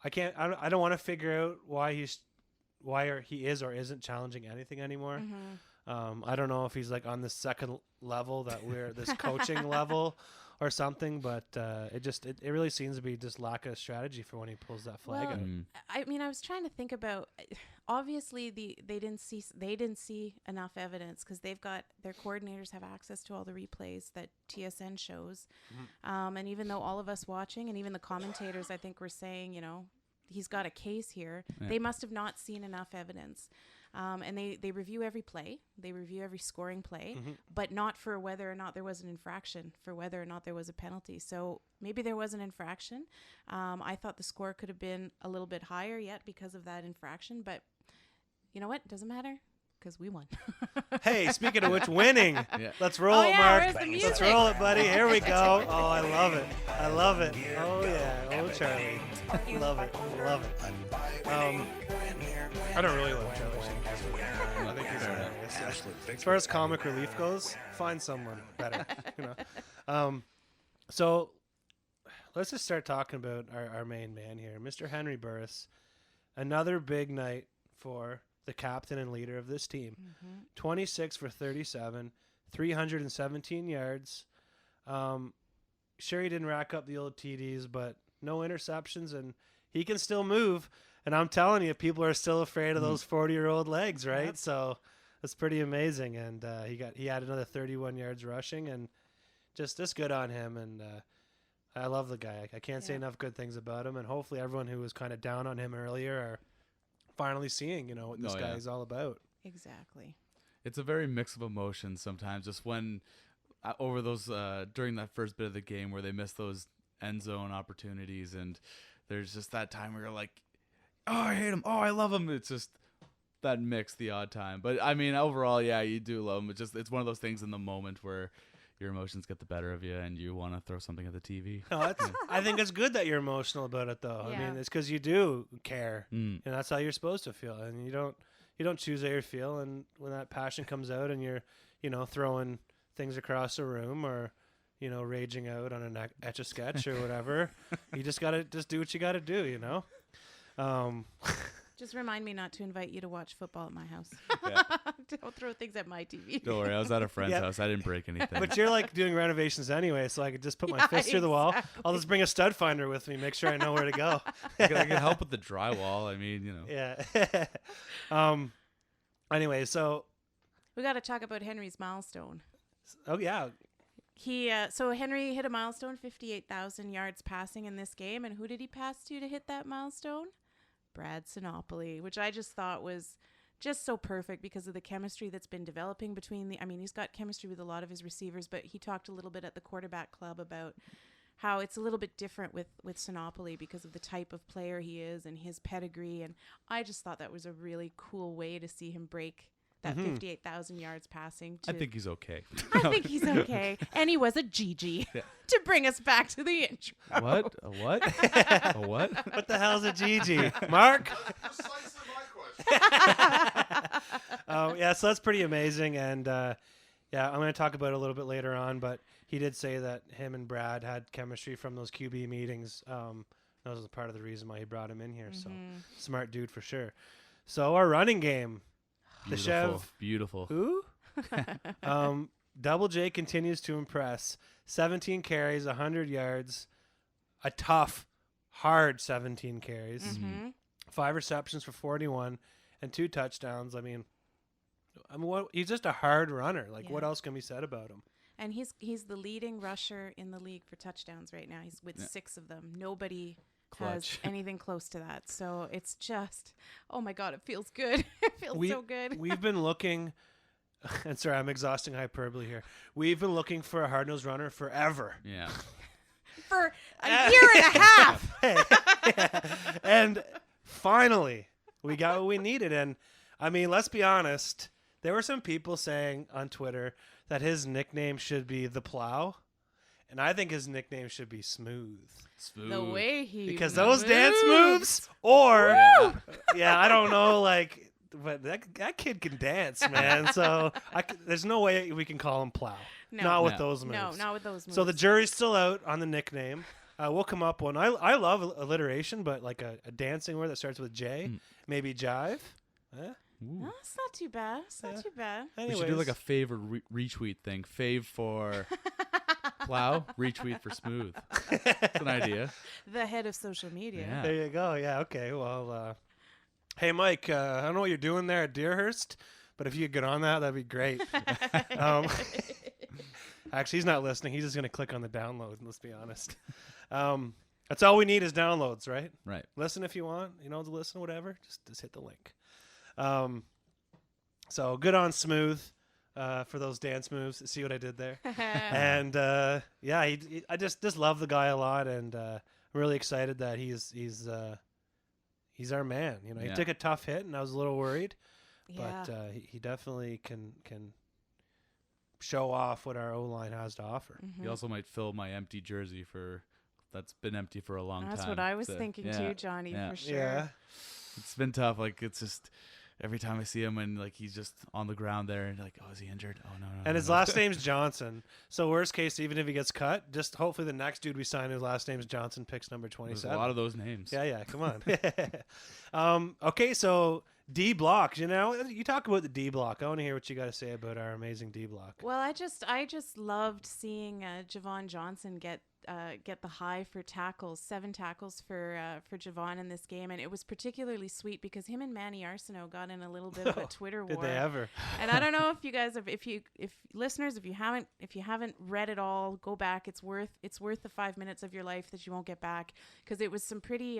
I don't want to figure out why he is or isn't challenging anything anymore. I don't know if he's on the second level that we're this coaching level or something, but it really seems to be just lack of strategy for when he pulls that flag out. I mean, I was trying to think about. Obviously, they didn't see enough evidence because they've got their coordinators have access to all the replays that TSN shows, and even though all of us watching and even the commentators, I think, were saying, he's got a case here. Yeah. They must have not seen enough evidence. And they review every play. They review every scoring play, but not for whether or not there was an infraction, for whether or not there was a penalty. So maybe there was an infraction. I thought the score could have been a little bit higher yet because of that infraction. But you know what? Doesn't matter because we won. Hey, speaking of which, winning. Let's roll it, Mark. Let's roll it, buddy. Here we go. Oh, I love it. I love it. Oh, yeah. Oh, Charlie. Love it. Love it. I don't really love Charlie. I think he's hilarious. As far as comic relief goes, find someone better. So let's just start talking about our main man here, Mr. Henry Burris. Another big night for the captain and leader of this team. 26 for 37, 317 yards. Sure, he didn't rack up the old TDs, but no interceptions, and he can still move. And I'm telling you, people are still afraid of those 40-year-old legs, right? Yep. So that's pretty amazing. And he had another 31 yards rushing, and just good on him. And I love the guy. I can't say enough good things about him. And hopefully everyone who was kind of down on him earlier are finally seeing, what this guy is all about. Exactly. It's a very mix of emotions sometimes. Just when over those during that first bit of the game where they missed those end zone opportunities, and there's just that time where you're like, oh, I hate him. Oh, I love him. It's just that mix the odd time. But I mean, overall, yeah, you do love him. It's one of those things in the moment where your emotions get the better of you and you want to throw something at the TV. No, I think it's good that you're emotional about it, though. Yeah. I mean, it's because you do care, and that's how you're supposed to feel. And you don't choose how you feel. And when that passion comes out, and you're, throwing things across the room, or raging out on an Etch-a-Sketch or whatever, you just gotta do what you gotta do. Just remind me not to invite you to watch football at my house. Yeah. Don't throw things at my TV. Don't worry, I was at a friend's house. I didn't break anything. But you're like doing renovations anyway, so I could just put my fist through the wall. I'll just bring a stud finder with me, make sure I know where to go. I can help with the drywall. I mean, Yeah. Anyway, so we got to talk about Henry's milestone. Oh yeah. So Henry hit a milestone, 58,000 yards passing in this game, and who did he pass to hit that milestone? Brad Sinopoli, which I just thought was just so perfect because of the chemistry that's been developing between he's got chemistry with a lot of his receivers, but he talked a little bit at the quarterback club about how it's a little bit different with Sinopoli because of the type of player he is and his pedigree. And I just thought that was a really cool way to see him break that 58,000 yards passing. I think he's okay. I think he's okay. And he was a GG to bring us back to the intro. What? A what? A what? What the hell's a GG? Mark? Precisely my question. So that's pretty amazing. And I'm going to talk about it a little bit later on, but he did say that him and Brad had chemistry from those QB meetings. That was part of the reason why he brought him in here. So smart dude for sure. So our running game. Beautiful. Who? Double J continues to impress. 17 carries, 100 yards. A tough, hard 17 carries. 5 receptions for 41 and 2 touchdowns. I mean, he's just a hard runner. What else can be said about him? And he's the leading rusher in the league for touchdowns right now. He's with 6 of them. Nobody has anything close to that. So it's just, oh my God, it feels good. It feels so good. We've been looking, and sorry, I'm exhausting hyperbole here. We've been looking for a hard-nosed runner forever. Yeah. For a year and a half. And finally, we got what we needed. And I mean, let's be honest. There were some people saying on Twitter that his nickname should be The Plow. And I think his nickname should be Smooth. The way he because moves. those dance moves, or I don't know, but that kid can dance, man. So there's no way we can call him Plow. No. Not with those moves. No, not with those moves. So the jury's still out on the nickname. We'll come up one. I love alliteration, but like a dancing word that starts with J, maybe jive. No, it's not too bad. It's not too bad. We should do like a fave or retweet thing. Fave for Plow, retweet for Smooth. That's an idea. The head of social media. Yeah. There you go. Yeah, okay. Well, hey, Mike, I don't know what you're doing there at Deerhurst, but if you could get on that'd be great. Actually, he's not listening. He's just going to click on the download, let's be honest. That's all we need is downloads, right? Right. Listen if you want. To listen, whatever. Just hit the link. So good on Smooth for those dance moves. See what I did there? And I just love the guy a lot, and I'm really excited that he's our man. He took a tough hit, and I was a little worried, but he definitely can show off what our O-line has to offer. He also might fill my empty jersey that's been empty for a long time. That's what I was thinking too, Johnny, for sure. Yeah. It's been tough. It's just every time I see him and he's just on the ground there and oh, is he injured? Oh, no. And his last name's Johnson. So worst case, even if he gets cut, just hopefully the next dude we sign, his last name's Johnson, picks number 27. There's a lot of those names. Yeah, come on. Okay, so D block. You talk about the D block. I want to hear what you got to say about our amazing D block. Well, I just loved seeing Javon Johnson get the high for tackles, 7 tackles for Javon in this game, and it was particularly sweet because him and Manny Arsenault got in a little bit of a Twitter war. Did they ever? And I don't know if you guys if listeners, if you haven't read it all, go back. It's worth the 5 minutes of your life that you won't get back, because it was some pretty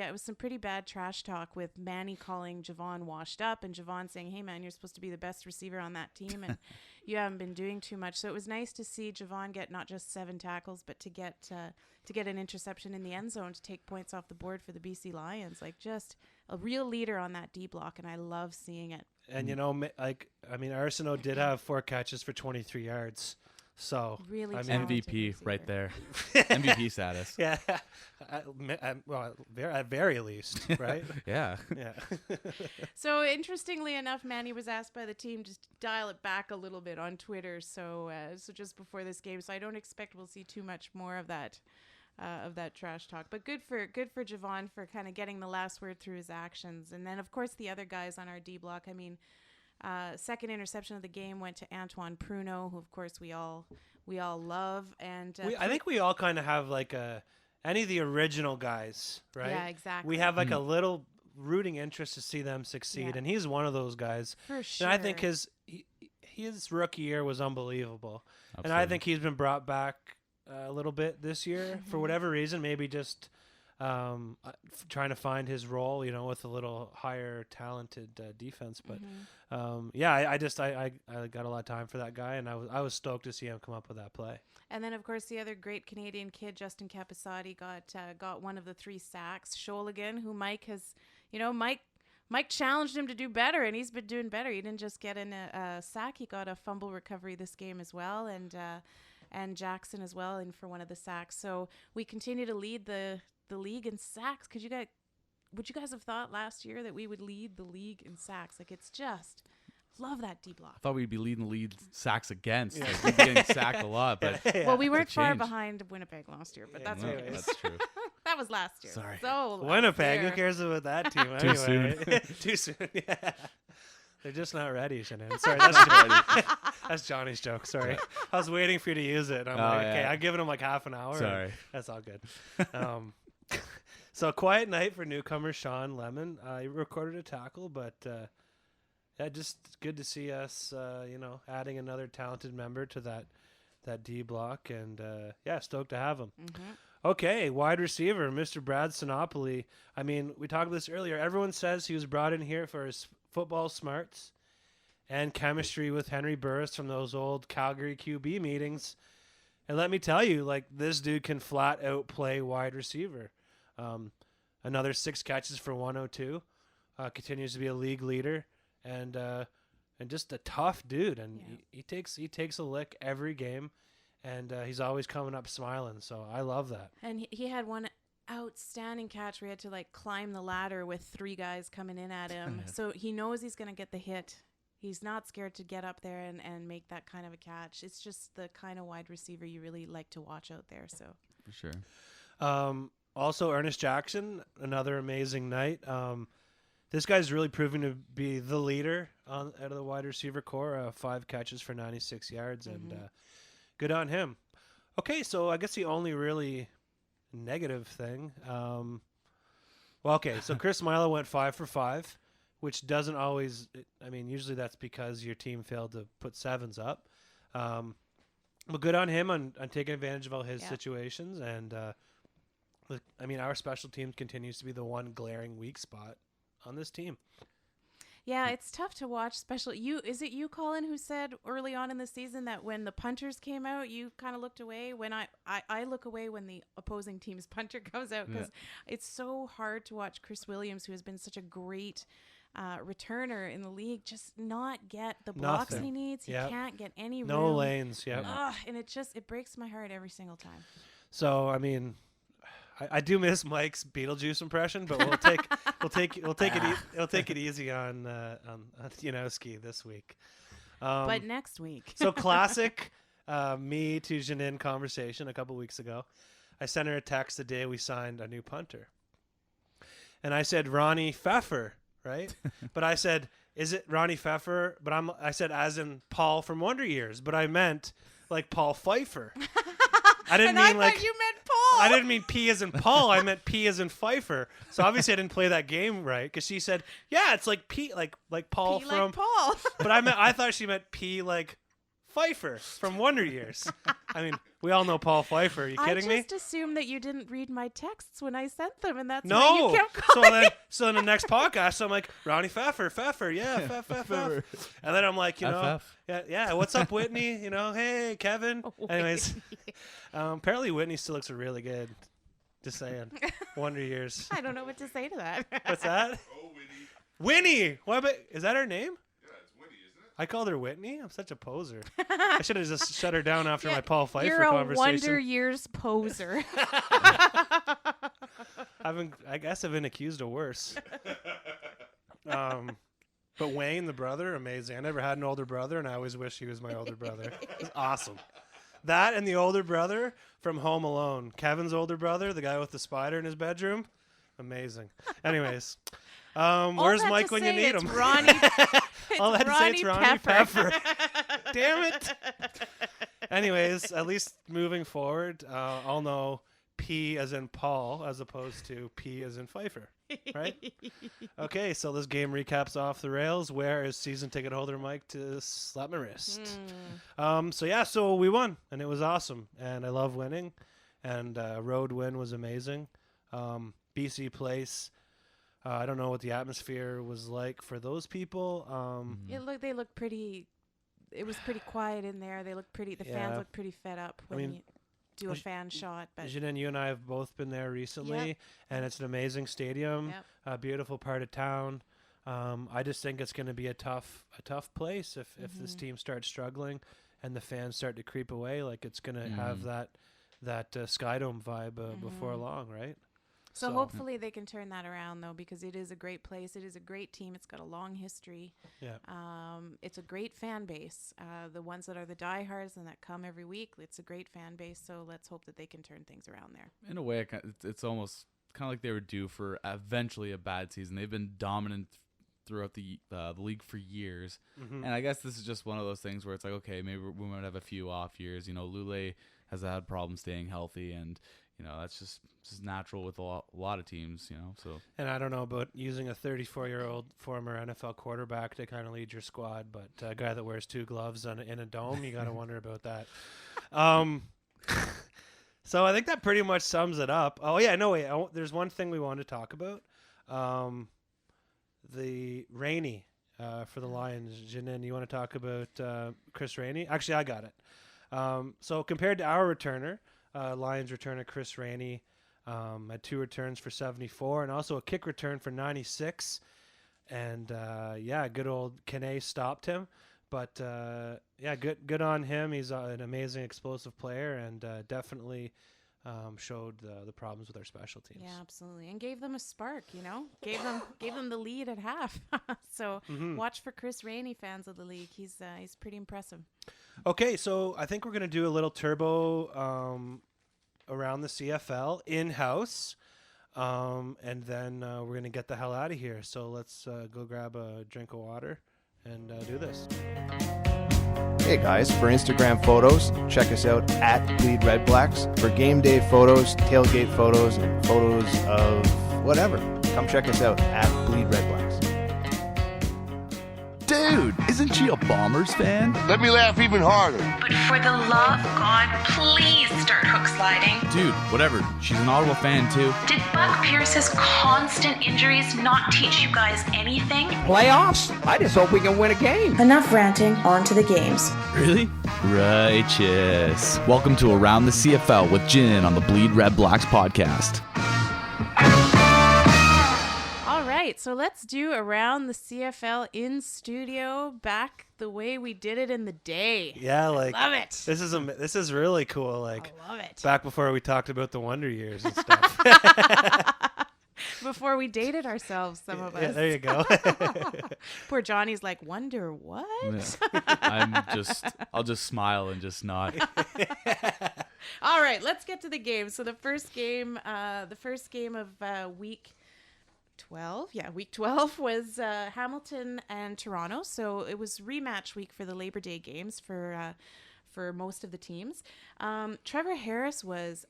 bad trash talk with Manny calling Javon washed up and Javon saying, "Hey man, you're supposed to be the best receiver on that team and you haven't been doing too much." So it was nice to see Javon get not just 7 tackles, but to get an interception in the end zone to take points off the board for the BC Lions. Like, just a real leader on that D block, and I love seeing it. And Arsenault did have 4 catches for 23 yards. So really, MVP right there. MVP status. Yeah. At very least, right? Yeah. So interestingly enough, Manny was asked by the team to dial it back a little bit on Twitter. So just before this game, so I don't expect we'll see too much more of that trash talk. But good for Javon for kind of getting the last word through his actions. And then of course the other guys on our D block. I mean, second interception of the game went to Antoine Pruneau, who of course we all love. And I think we all kind of have like any of the original guys, right? Yeah, exactly. We have like a little rooting interest to see them succeed, and he's one of those guys. For sure. And I think his rookie year was unbelievable. Absolutely. And I think he's been brought back a little bit this year for whatever reason, maybe just trying to find his role, with a little higher talented defense. But I got a lot of time for that guy, and I was stoked to see him come up with that play. And then of course the other great Canadian kid, Justin Capasati, got one of the 3 sacks. Sholigan, who Mike has, Mike challenged him to do better, and he's been doing better. He didn't just get in a sack; he got a fumble recovery this game as well, and Jackson as well in for one of the sacks. So we continue to lead the league in sacks. Would you guys have thought last year that we would lead the league in sacks? Like, it's just love that D block. I thought we'd be leading the lead sacks against. Yeah. Like, we'd be getting sacked a lot, but well, we weren't far behind Winnipeg last year, but that's okay. That's true. That was last year. Sorry. So Winnipeg, who cares about that team anyway? Too soon. Too soon. Yeah. They're just not ready, Shannon. Sorry, that's Johnny's joke. Sorry. I was waiting for you to use it. I'm okay, I've given him like half an hour. Sorry. That's all good. So a quiet night for newcomer Sean Lemon. He recorded a tackle, but just good to see us, adding another talented member to that D block, and stoked to have him. Mm-hmm. Okay, wide receiver, Mr. Brad Sinopoli. I mean, we talked about this earlier. Everyone says he was brought in here for his football smarts and chemistry with Henry Burris from those old Calgary QB meetings. And let me tell you, like, this dude can flat out play wide receiver. Another 6 catches for 102. Continues to be a league leader, and just a tough dude. And he takes a lick every game, and he's always coming up smiling. So I love that. And he had one outstanding catch where he had to like climb the ladder with 3 guys coming in at him. So he knows he's going to get the hit. He's not scared to get up there and make that kind of a catch. It's just the kind of wide receiver you really like to watch out there. So for sure. Also, Ernest Jackson, another amazing night. This guy's really proving to be the leader out of the wide receiver core. 5 catches for 96 yards, and good on him. Okay, so I guess the only really negative thing. So Chris Milo went 5 for 5, which doesn't always. Usually that's because your team failed to put 7s up. But good on him on taking advantage of all his situations, and our special teams continues to be the one glaring weak spot on this team. Yeah, it's tough to watch Is it you, Colin, who said early on in the season that when the punters came out, you kind of looked away? When I look away when the opposing team's punter comes out, because it's so hard to watch Chris Williams, who has been such a great returner in the league, just not get the blocks he needs. He can't get any room. No lanes, and it breaks my heart every single time. So, I do miss Mike's Beetlejuice impression, but we'll take it easy on Janowski this week. But next week. So classic me to Janine conversation a couple weeks ago. I sent her a text the day we signed a new punter, and I said Ronnie Pfeffer. right? But I said, is it Ronnie Pfeffer? But I said as in Paul from Wonder Years, but I meant like Paul Pfeiffer. I didn't mean I thought you meant Paul. I didn't mean P as in Paul. I meant P as in Pfeiffer. So obviously I didn't play that game right because she said, "Yeah, it's like P, like Paul P from." like Paul. But I thought she meant P like Pfeiffer from Wonder Years. I mean, we all know Paul Pfeiffer. Are you kidding me? I just assumed that you didn't read my texts when I sent them, and that's why No. you kept calling. So in the next podcast, I'm like, Ronnie Pfeffer, yeah, Pfeffer. And then I'm like, yeah, what's up, Whitney? Hey, Kevin. Anyways, apparently Whitney still looks really good. Just saying. Wonder Years. I don't know what to say to that. What's that? Oh, Winnie. What? Is that her name? I called her Whitney. I'm such a poser. I should have just shut her down after my Paul Pfeiffer conversation. You're a Wonder Years poser. I guess I've been accused of worse. But Wayne, the brother, amazing. I never had an older brother, and I always wish he was my older brother. It was awesome. That and the older brother from Home Alone. Kevin's older brother, the guy with the spider in his bedroom. Amazing. Anyways. Where's Mike when you need him? Ronnie. All I had to say it's Ronnie Pfeffer. Damn it. Anyways, at least moving forward, I'll know P as in Paul as opposed to P as in Pfeiffer. Right? Okay, so this game recaps off the rails. Where is season ticket holder Mike to slap my wrist? So we won, and it was awesome. And I love winning. And road win was amazing. BC Place. I don't know what the atmosphere was like for those people. They looked pretty. It was pretty quiet in there. They looked pretty. The fans looked pretty fed up when you do a fan shot. But Janine, you and I have both been there recently, and it's an amazing stadium, a beautiful part of town. I just think it's going to be a tough place if this team starts struggling and the fans start to creep away. Like it's going to have that Skydome vibe before long, right? So hopefully they can turn that around, though, because it is a great place. It is a great team. It's got a long history. Yeah. It's a great fan base. The ones that are the diehards and that come every week, it's a great fan base. So let's hope that they can turn things around there. In a way, it's almost kind of like they were due for eventually a bad season. They've been dominant throughout the league for years. And I guess this is just one of those things where it's like, okay, maybe we might have a few off years. Lule has had problems staying healthy, and that's just natural with a lot of teams, so. And I don't know about using a 34-year-old former NFL quarterback to kind of lead your squad, but a guy that wears 2 gloves in a dome, you got to wonder about that. So I think that pretty much sums it up. Oh, yeah, no, wait. There's one thing we wanted to talk about. The Rainey for the Lions. Janine, you want to talk about Chris Rainey? Actually, I got it. So compared to our returner, Lions returner Chris Rainey had 2 returns for 74 and also a kick return for 96. And good old Kene stopped him. But good on him. He's an amazing explosive player and definitely showed the problems with our special teams. Yeah, absolutely, and gave them a spark. Gave them the lead at half. So watch for Chris Rainey, fans of the league. He's pretty impressive. Okay, so I think we're gonna do a little turbo around the CFL in-house, and then we're gonna get the hell out of here. So let's go grab a drink of water and do this. Hey guys, for Instagram photos, check us out at BleedRedBlacks. For game day photos, tailgate photos, and photos of whatever, come check us out at BleedRedBlacks. Dude, isn't she a Bombers fan? Let me laugh even harder. But for the love of God, please start hook sliding. Dude, whatever. She's an Ottawa fan too. Did Buck Pierce's constant injuries not teach you guys anything? Playoffs? I just hope we can win a game. Enough ranting, on to the games. Really? Righteous. Welcome to Around the CFL with Jin on the Bleed Red Blacks podcast. So let's do Around the CFL in studio back the way we did it in the day. Yeah, I love it. This is really cool. Like, I love it. Back before we talked about the Wonder Years and stuff. Before we dated ourselves, some of us. Yeah, there you go. Poor Johnny's like, wonder what? Yeah. I'll just smile and just nod. All right, let's get to the game. So the first game of week 12. Yeah, week 12 was Hamilton and Toronto. So it was rematch week for the Labor Day games for most of the teams. Trevor Harris was,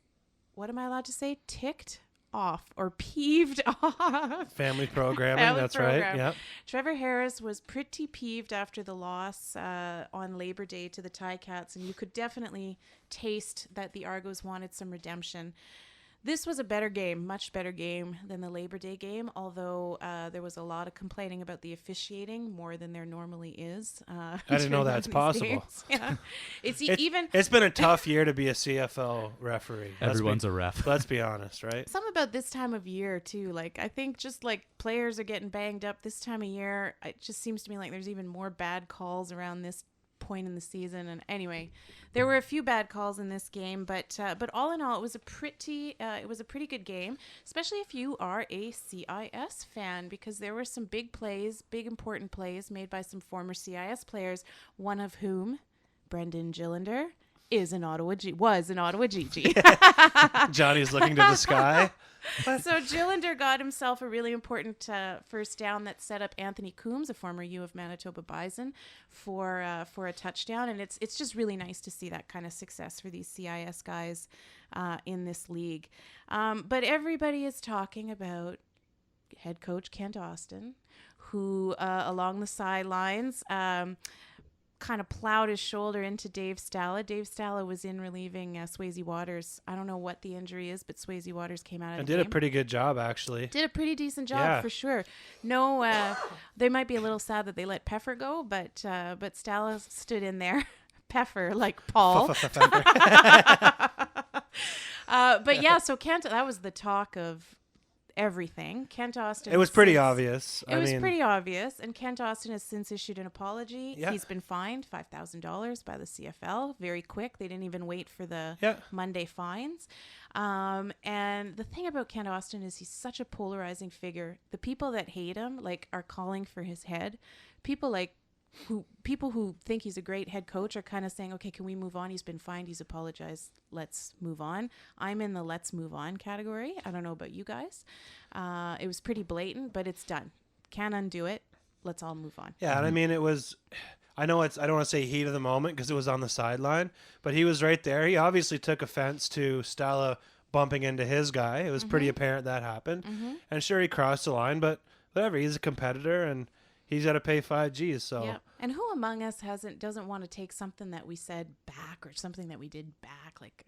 what am I allowed to say? Ticked off or peeved off. Family programming, that's right. Yeah. Trevor Harris was pretty peeved after the loss on Labor Day to the Ticats, and you could definitely taste that the Argos wanted some redemption. This was a better game, much better game than the Labor Day game, although there was a lot of complaining about the officiating more than there normally is. I didn't know that's possible. Yeah. It's been a tough year to be a CFL referee. Everyone's a ref. Let's be honest, right? Some about this time of year, too. Like, I think just like players are getting banged up this time of year. It just seems to me like there's even more bad calls around this point in the season. And anyway, there were a few bad calls in this game, but all in all, it was a pretty good game, especially if you are a CIS fan, because there were some big important plays made by some former CIS players, one of whom, Brendan Gillender, was an Ottawa GG. Johnny's looking to the sky. So Gillender got himself a really important first down that set up Anthony Coombs, a former U of Manitoba Bison, for a touchdown. And it's just really nice to see that kind of success for these CIS guys in this league. But everybody is talking about head coach Kent Austin, who along the sidelines kind of plowed his shoulder into Dave Stala. Dave Stala was in relieving Swayze Waters. I don't know what the injury is, but Swayze Waters came out of the game. And did a pretty good job, actually. Did a pretty decent job, for sure. No, they might be a little sad that they let Peffer go, but Stala stood in there. Peffer, like Paul. But yeah, so Kent, that was the talk of everything. Kent Austin. It was pretty obvious. It was pretty obvious, and Kent Austin has since issued an apology. Yeah. He's been fined $5,000 by the CFL. Very quick. They didn't even wait for the Monday fines. And the thing about Kent Austin is he's such a polarizing figure. The people that hate him are calling for his head. People who think he's a great head coach are kind of saying, okay, can we move on? He's been fined. He's apologized. Let's move on. I'm in the let's move on category. I don't know about you guys. It was pretty blatant, but it's done. Can't undo it. Let's all move on. Yeah. And I mean, I don't want to say heat of the moment because it was on the sideline, but he was right there. He obviously took offense to Stala bumping into his guy. It was pretty apparent that happened. And sure, he crossed the line, but whatever. He's a competitor and he's got to pay 5 Gs. So yeah. And who among us doesn't want to take something that we said back or something that we did back? Like,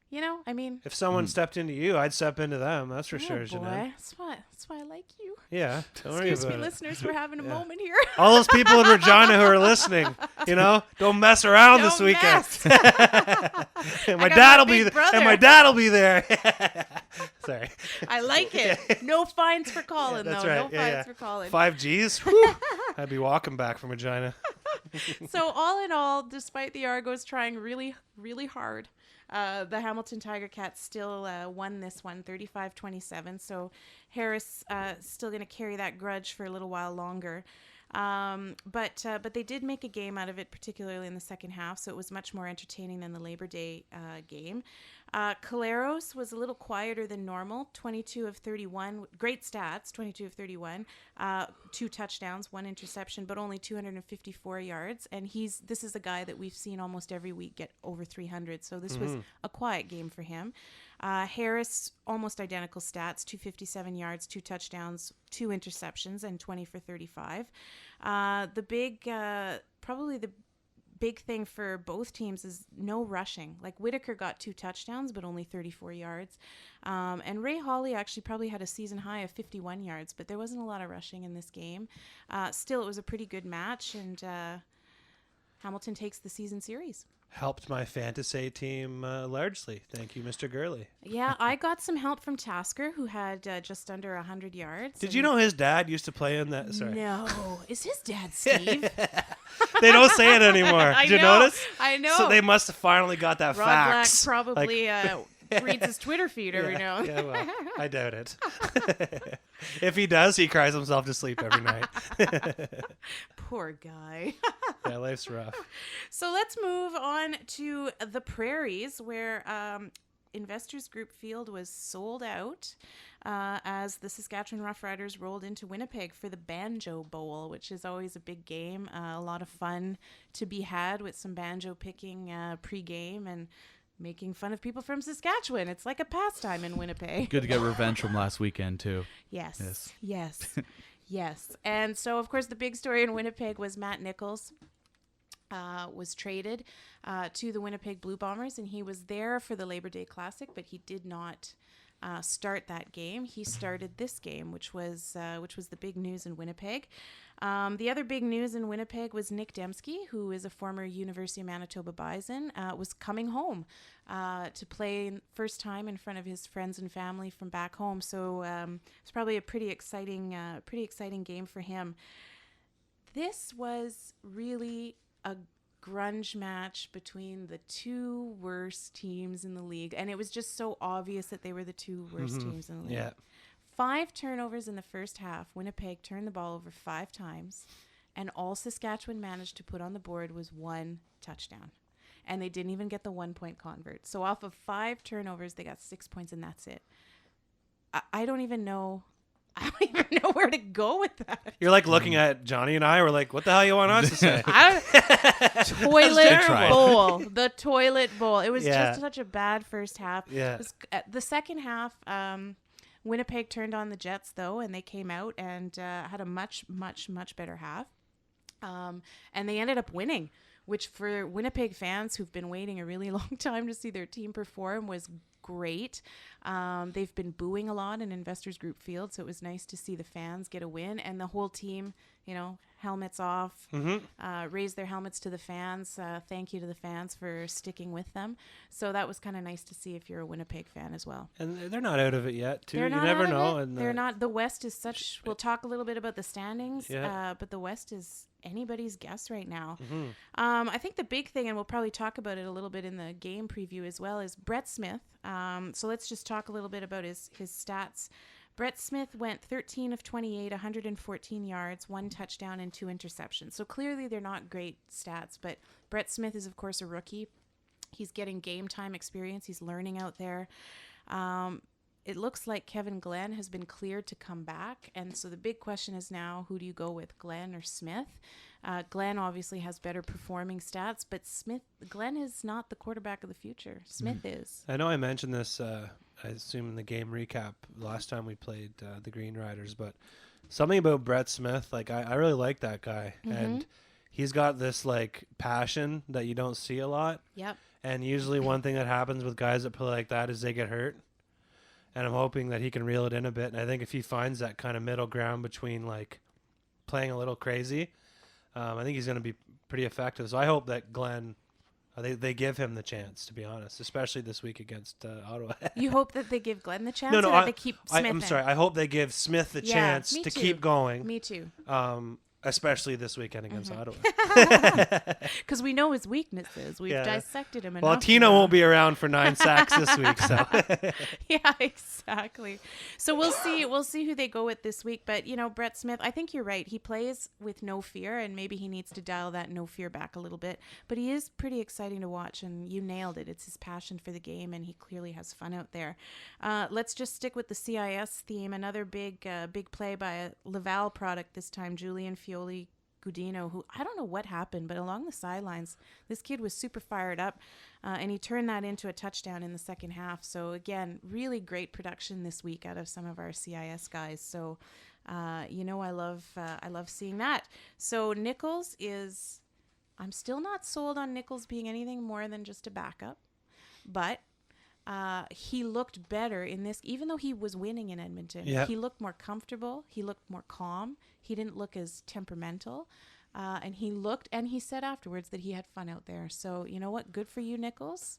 you know, I mean, if someone stepped into you, I'd step into them. That's for sure, boy. Jeanette. That's why I like you. Yeah. Don't worry Excuse about me, it. listeners, we're having a moment here. All those people in Regina who are listening, don't mess around this weekend. And my dad'll be there. Sorry. I like it. No fines for calling, that's though. Right. No fines for calling. 5 Gs? Whew. I'd be walking back from Regina. So all in all, despite the Argos trying really, really hard, the Hamilton Tiger Cats still won this one, 35-27. So Harris still going to carry that grudge for a little while longer. But they did make a game out of it, particularly in the second half. So it was much more entertaining than the Labor Day game. Caleros was a little quieter than normal, 22 of 31. Great stats, 22 of 31. 2 touchdowns, 1 interception, but only 254 yards. And this is a guy that we've seen almost every week get over 300. So this was a quiet game for him. Harris, almost identical stats, 257 yards, 2 touchdowns, 2 interceptions, and 20 for 35. Probably the big thing for both teams is no rushing. Like Whitaker got 2 touchdowns, but only 34 yards. And Ray Hawley actually probably had a season high of 51 yards, but there wasn't a lot of rushing in this game. Still, it was a pretty good match, and Hamilton takes the season series. Helped my fantasy team largely. Thank you, Mr. Gurley. Yeah, I got some help from Tasker, who had just under 100 yards. Did you know his dad used to play in that? Sorry. No. Is his dad Steve? They don't say it anymore. Did you notice? I know. So they must have finally got that Rod fax. Black probably reads his Twitter feed every now and then. Yeah, well, I doubt it. If he does, he cries himself to sleep every night. Poor guy. Yeah, life's rough. So let's move on to the Prairies, where Investors Group Field was sold out as the Saskatchewan Roughriders rolled into Winnipeg for the Banjo Bowl, which is always a big game. A lot of fun to be had with some banjo picking pre-game and making fun of people from Saskatchewan. It's like a pastime in Winnipeg. Good to get revenge from last weekend, too. Yes. Yes. And so, of course, the big story in Winnipeg was Matt Nichols was traded to the Winnipeg Blue Bombers, and he was there for the Labor Day Classic, but he did not start that game. He started this game, which was the big news in Winnipeg. The other big news in Winnipeg was Nick Dembski, who is a former University of Manitoba Bison, was coming home to play first time in front of his friends and family from back home. So it's probably a pretty exciting game for him. This was really a grunge match between the two worst teams in the league, and it was just so obvious that they were the two worst teams in the league. Yeah. 5 turnovers in the first half. Winnipeg turned the ball over 5 times, and all Saskatchewan managed to put on the board was 1 touchdown. And they didn't even get the 1-point convert. So off of 5 turnovers, they got 6 points, and that's it. I don't even know where to go with that. You're like looking at Johnny and I. We're like, what the hell you want us to say? Toilet bowl. The toilet bowl. It was Yeah. just such a bad first half. Yeah. The second half, Winnipeg turned on the Jets, though, and they came out and had a much, much, much better half. And they ended up winning, which for Winnipeg fans who've been waiting a really long time to see their team perform was great. They've been booing a lot in Investors Group Field, so it was nice to see the fans get a win, and the whole team, helmets off, raise their helmets to the fans. Thank you to the fans for sticking with them. So that was kind of nice to see if you're a Winnipeg fan as well. And they're not out of it yet, too. They're You not never out of know. it. And They're not. The West is such. We'll talk a little bit about the standings, Yeah. but the West is anybody's guess right now. Mm-hmm. I think the big thing, and we'll probably talk about it a little bit in the game preview as well, is Brett Smith. So let's just talk a little bit about his stats. Brett Smith went 13 of 28, 114 yards, 1 touchdown, and 2 interceptions. So clearly they're not great stats, but Brett Smith is, of course, a rookie. He's getting game time experience. He's learning out there. It looks like Kevin Glenn has been cleared to come back. And so the big question is now, who do you go with, Glenn or Smith? Glenn obviously has better performing stats, but Glenn is not the quarterback of the future. Smith is. I know I mentioned this, I assume in the game recap last time we played the Green Riders, but something about Brett Smith, like I really like that guy. Mm-hmm. And he's got this like passion that you don't see a lot. Yep. And usually one thing that happens with guys that play like that is they get hurt. And I'm hoping that he can reel it in a bit. And I think if he finds that kind of middle ground between like playing a little crazy, I think he's going to be pretty effective. So I hope that Glenn, they give him the chance, to be honest, especially this week against Ottawa. You hope that they give Glenn the chance, No, or that they keep Smith I'm in? sorry. I hope they give Smith the chance to keep going. Me too. Especially this weekend against Ottawa. Because we know his weaknesses. We've dissected him enough. Well, Tino won't be around for 9 sacks this week, so. Yeah, exactly. So we'll see who they go with this week. But, Brett Smith, I think you're right. He plays with no fear, and maybe he needs to dial that no fear back a little bit. But he is pretty exciting to watch, and you nailed it. It's his passion for the game, and he clearly has fun out there. Let's just stick with the CIS theme. Another big play by a Laval product this time, Julian Fioli Gudino, who I don't know what happened, but along the sidelines, this kid was super fired up, and he turned that into a touchdown in the second half. So again, really great production this week out of some of our CIS guys. So, I love seeing that. So Nichols I'm still not sold on Nichols being anything more than just a backup, but he looked better in this, even though he was winning in Edmonton. Yep. He looked more comfortable. He looked more calm. He didn't look as temperamental. And he said afterwards that he had fun out there. So, you know what? Good for you, Nichols.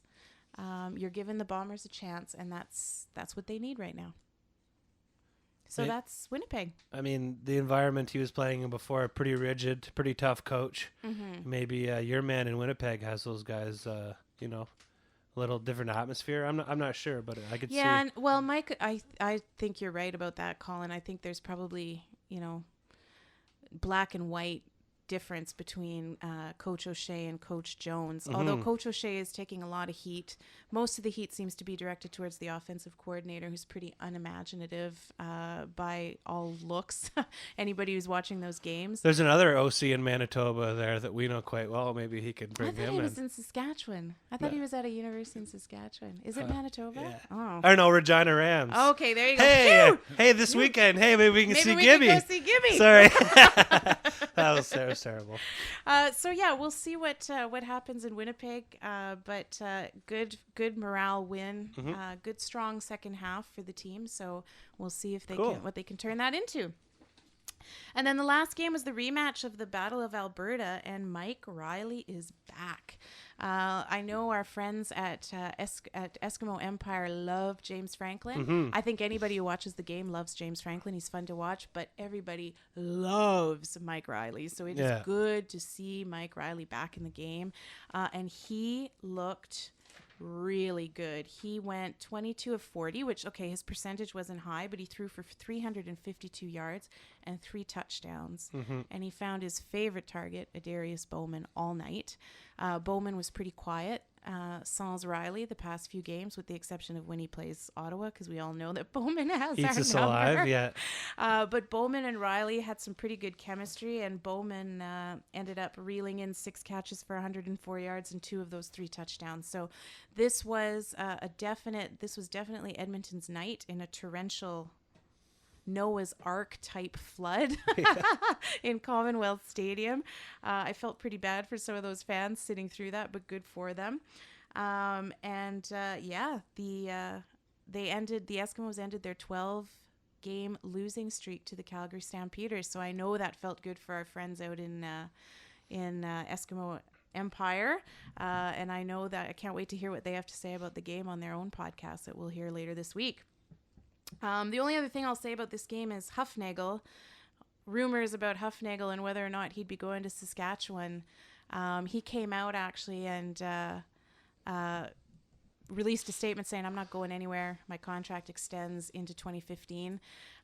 You're giving the Bombers a chance, and that's what they need right now. So that's Winnipeg. I mean, the environment he was playing in before, pretty rigid, pretty tough coach. Mm-hmm. Maybe your man in Winnipeg has those guys, a little different atmosphere. I'm not sure, but I could see. Yeah, and, well, Mike, I think you're right about that, Colin. I think there's probably, black and white difference between Coach O'Shea and Coach Jones. Although Coach O'Shea is taking a lot of heat, most of the heat seems to be directed towards the offensive coordinator, who's pretty unimaginative by all looks. Anybody who's watching those games. There's another OC in Manitoba there that we know quite well. Maybe he could bring him in. I thought he was in Saskatchewan. I thought he was at a university in Saskatchewan. Is it Manitoba? Yeah. Oh. I don't know, Regina Rams. Okay, there you go. Hey, this weekend. Hey, maybe we can see Maybe Gibby. we can go see Gibby. Sorry. That was terrible. So yeah, we'll see what happens in Winnipeg. But good morale win. Good strong second half for the team. So we'll see if they can turn that into. And then the last game was the rematch of the Battle of Alberta, and Mike Riley is back. I know our friends at Eskimo Empire love James Franklin. I think anybody who watches the game loves James Franklin. He's fun to watch, but everybody loves Mike Riley. So it is good to see Mike Riley back in the game. And he looked really good. He went 22 of 40, which, okay, his percentage wasn't high, but he threw for 352 yards and 3 touchdowns. And he found his favorite target, Adarius Bowman, all night. Bowman was pretty quiet. Sans Riley the past few games, with the exception of when he plays Ottawa, because we all know that Bowman has Eats our us number. alive, yeah. But Bowman and Riley had some pretty good chemistry, and Bowman ended up reeling in 6 catches for 104 yards and 2 of those 3 touchdowns. So this was definitely Edmonton's night in a torrential Noah's Ark type flood in Commonwealth Stadium. I felt pretty bad for some of those fans sitting through that, but good for them. The Eskimos ended their 12-game losing streak to the Calgary Stampeders. So I know that felt good for our friends out in Eskimo Empire. And I know that I can't wait to hear what they have to say about the game on their own podcast that we'll hear later this week. The only other thing I'll say about this game is Huffnagel. Rumors about Huffnagel and whether or not he'd be going to Saskatchewan. He came out actually and released a statement saying, "I'm not going anywhere. My contract extends into 2015."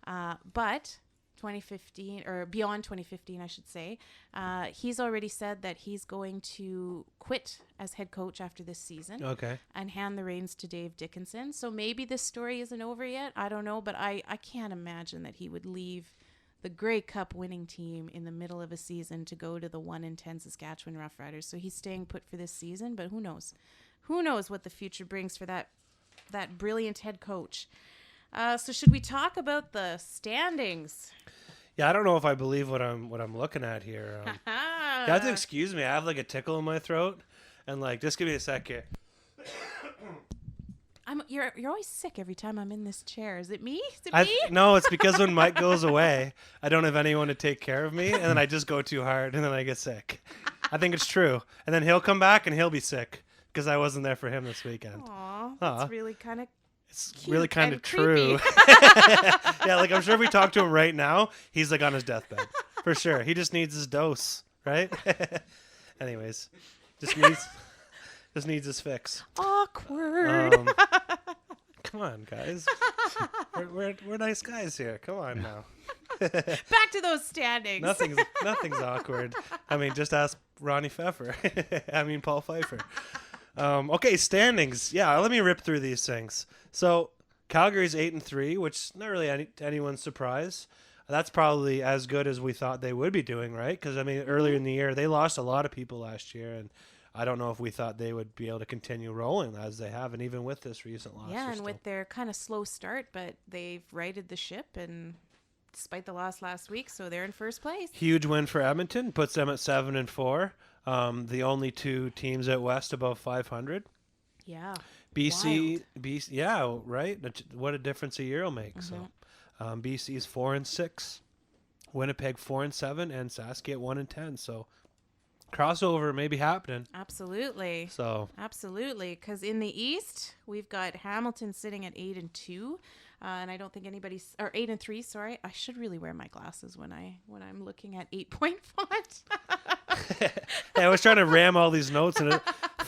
But 2015, or beyond 2015, I should say, he's already said that he's going to quit as head coach after this season. Okay. And hand the reins to Dave Dickinson. So maybe this story isn't over yet. I don't know, but I can't imagine that he would leave the Grey Cup winning team in the middle of a season to go to the 1-10 Saskatchewan Roughriders. So he's staying put for this season, but who knows? Who knows what the future brings for that brilliant head coach. So should we talk about the standings? Yeah, I don't know if I believe what I'm looking at here. You have to excuse me. I have like a tickle in my throat, and like just give me a sec here. You're always sick every time I'm in this chair. Is it me? Is it me? No, it's because when Mike goes away, I don't have anyone to take care of me, and then I just go too hard, and then I get sick. I think it's true. And then he'll come back, and he'll be sick because I wasn't there for him this weekend. Aw, that's really kind of. It's really kind of true. Yeah, like I'm sure if we talk to him right now, he's like on his deathbed for sure. He just needs his dose, right? Anyways, just needs his fix. Awkward. Come on, guys. We're nice guys here. Come on now. Back to those standings. Nothing's awkward. I mean, just ask Ronnie Pfeffer. Paul Pfeiffer. Okay, standings. Yeah, let me rip through these things. So Calgary's 8-3, which is not really anyone's surprise. That's probably as good as we thought they would be doing, right? Because earlier in the year they lost a lot of people last year, and I don't know if we thought they would be able to continue rolling as they have, and even with this recent loss. Yeah, and with their kind of slow start, but they've righted the ship, and despite the loss last week, so they're in first place. Huge win for Edmonton, puts them at 7-4. The only 2 teams out west above 500. Yeah. BC, yeah, right. What a difference a year will make. So, BC's 4-6, Winnipeg 4-7, and Saskatchewan 1-10. So, crossover may be happening. Absolutely. So absolutely, because in the East we've got Hamilton sitting at 8-2, and I don't think anybody's or 8-3. Sorry, I should really wear my glasses when I'm looking at 8-point font. Yeah, I was trying to ram all these notes in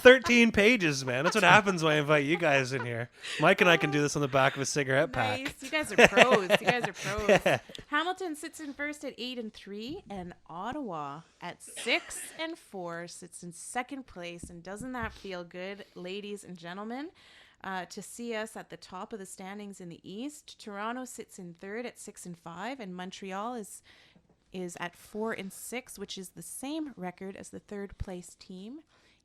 13 pages, man. That's what happens when I invite you guys in here. Mike and I can do this on the back of a cigarette pack. Nice. You guys are pros. Yeah. Hamilton sits in first at 8-3, and Ottawa at 6-4 sits in second place. And doesn't that feel good, ladies and gentlemen? To see us at the top of the standings in the East. Toronto sits in third at 6-5, and Montreal is at 4-6, which is the same record as the third place team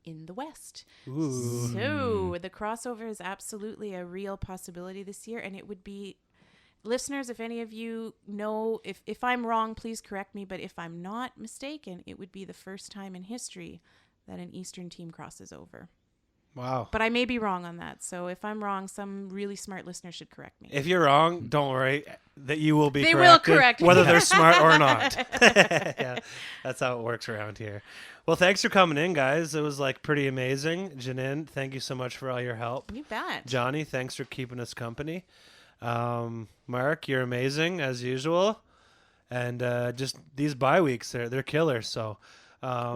in the West. Ooh. So the crossover is absolutely a real possibility this year, and it would be, listeners, if any of you know, if I'm wrong, please correct me, but if I'm not mistaken, it would be the first time in history that an Eastern team crosses over. Wow. But I may be wrong on that. So if I'm wrong, some really smart listener should correct me. If you're wrong, don't worry. That you will be corrected. They will correct me. whether they're smart or not. Yeah, that's how it works around here. Well, thanks for coming in, guys. It was pretty amazing. Janine, thank you so much for all your help. You bet. Johnny, thanks for keeping us company. Mark, you're amazing as usual. And just these bye weeks, they're killer. So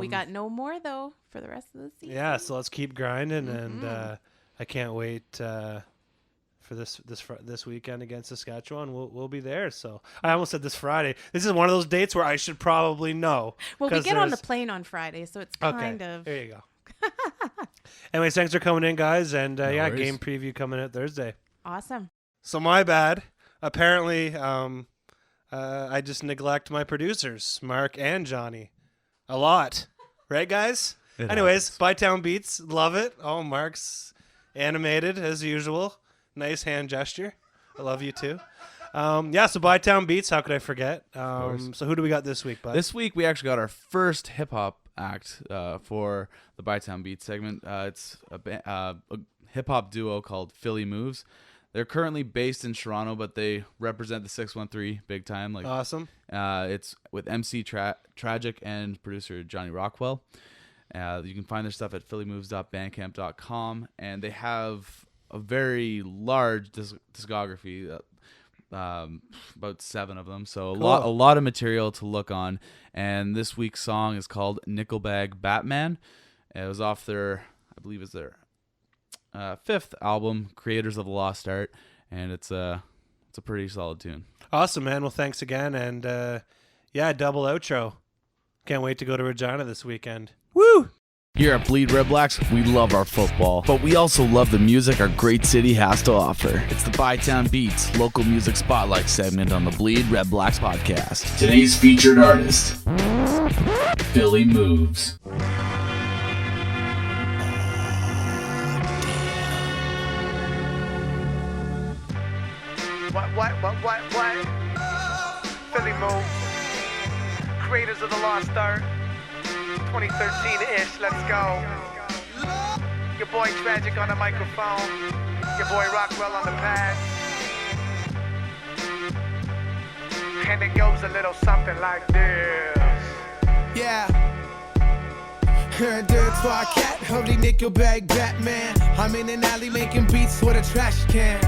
we got no more though for the rest of the season. Yeah, so let's keep grinding, and I can't wait for this weekend against Saskatchewan. We'll be there. So I almost said this Friday. This is one of those dates where I should probably know. Well, we get on the plane on Friday, so it's kind of. There you go. Anyways, thanks for coming in, guys, and worries. game preview coming out Thursday. Awesome. So my bad. Apparently, I just neglect my producers, Mark and Johnny, a lot. Right, guys? Anyways, Bytown Beats, love it. Oh, Mark's animated as usual. Nice hand gesture. I love you too. So Bytown Beats, how could I forget? So who do we got this week, bud? This week we actually got our first hip hop act for the Bytown Beats segment. It's a hip hop duo called Philly Moves. They're currently based in Toronto, but they represent the 613 big time. Awesome. It's with MC Tragic and producer Johnny Rockwell. You can find their stuff at phillymoves.bandcamp.com, and they have a very large discography, about 7 of them. So Cool. a lot of material to look on. And this week's song is called Nickelbag Batman. It was off their, I believe it's their 5th album, Creators of the Lost Art, and it's a pretty solid tune. Awesome, man. Well, thanks again, and double outro. Can't wait to go to Regina this weekend. Woo! Here at Bleed Red Blacks, we love our football, but we also love the music our great city has to offer. It's the Bytown Beats local music spotlight segment on the Bleed Red Blacks podcast. Today's featured artist, Philly Moves. What? Philly Moves. Creators of the Lost Art. 2013-ish, let's go. Your boy Tragic on the microphone. Your boy Rockwell on the pad. And it goes a little something like this. Yeah. Dirt for a cat, holy Nickelback Batman. I'm in an alley making beats with a trash can.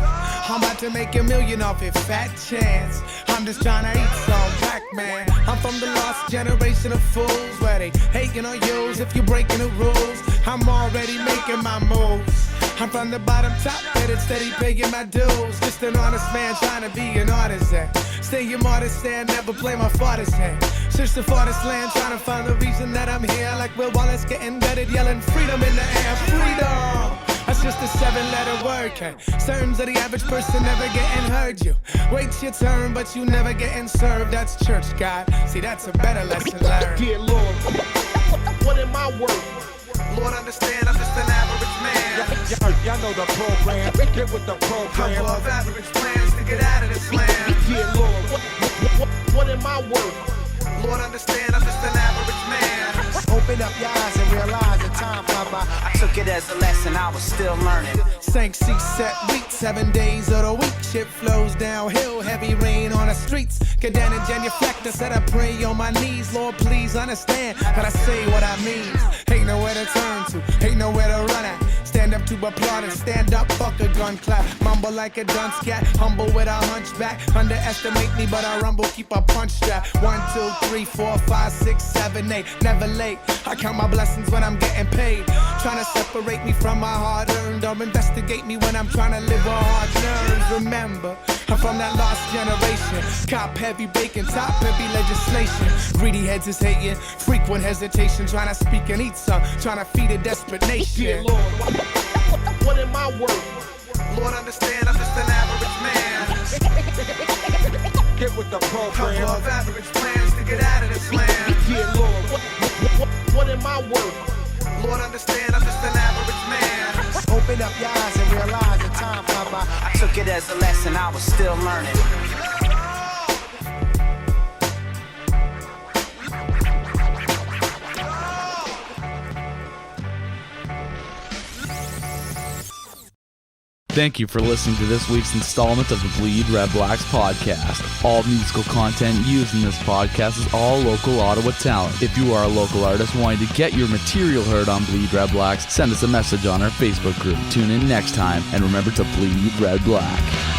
I'm about to make $1 million off it, fat chance. I'm just trying to eat some back, man. I'm from the lost generation of fools where they hating on you if you're breaking the rules. I'm already making my moves. I'm from the bottom top, headed steady paying my dues. Just an honest man trying to be an artisan. Stay your modest and never play my father's hand. Search the farthest land, trying to find the reason that I'm here. Like Will Wallace getting gutted, yelling freedom in the air. Freedom! That's just a 7-letter word, okay? Terms of the average person never getting heard. You wait your turn, but you never getting served. That's church, God. See, that's a better lesson learned. Dear Lord, what am I worth? Lord, understand, I'm just an average man. Y'all know the program. Get with the program. Above average plans to get out of this land. Dear Lord, what am I worth? Lord, understand, I'm just an average man. Open up your eyes and realize the time fly by. I took it as a lesson, I was still learning. Sank set week, 7 days of the week. Shit flows downhill, heavy rain on the streets. Get down and genuflect, I said I pray on my knees. Lord, please understand that I say what I mean. Ain't nowhere to turn to, ain't nowhere to run at. Stand stand up to applaud and stand up, fuck a gun clap. Mumble like a dunce cat, humble with a hunchback. Underestimate me, but I rumble, keep a punch strap. 1, 2, 3, 4, 5, 6, 7, 8, never late. I count my blessings when I'm getting paid. Trying to separate me from my hard-earned, or investigate me when I'm trying to live on hard nerves. Remember, I'm from that lost generation. Cop heavy bacon, top heavy legislation. Greedy heads is hating, frequent hesitation. Trying to speak and eat some, trying to feed a desperate nation. Dear Lord, what am I worth? Lord, understand, I'm just an average man. Get with the program. Couple of average plans to get out of this land. Dear Lord, what am I worth? Lord, understand, I'm just an average man. Open up your eyes and realize the time come by. I took it as a lesson, I was still learning. Thank you for listening to this week's installment of the Bleed Red Blacks podcast. All musical content used in this podcast is all local Ottawa talent. If you are a local artist wanting to get your material heard on Bleed Red Blacks, send us a message on our Facebook group. Tune in next time, and remember to bleed red black.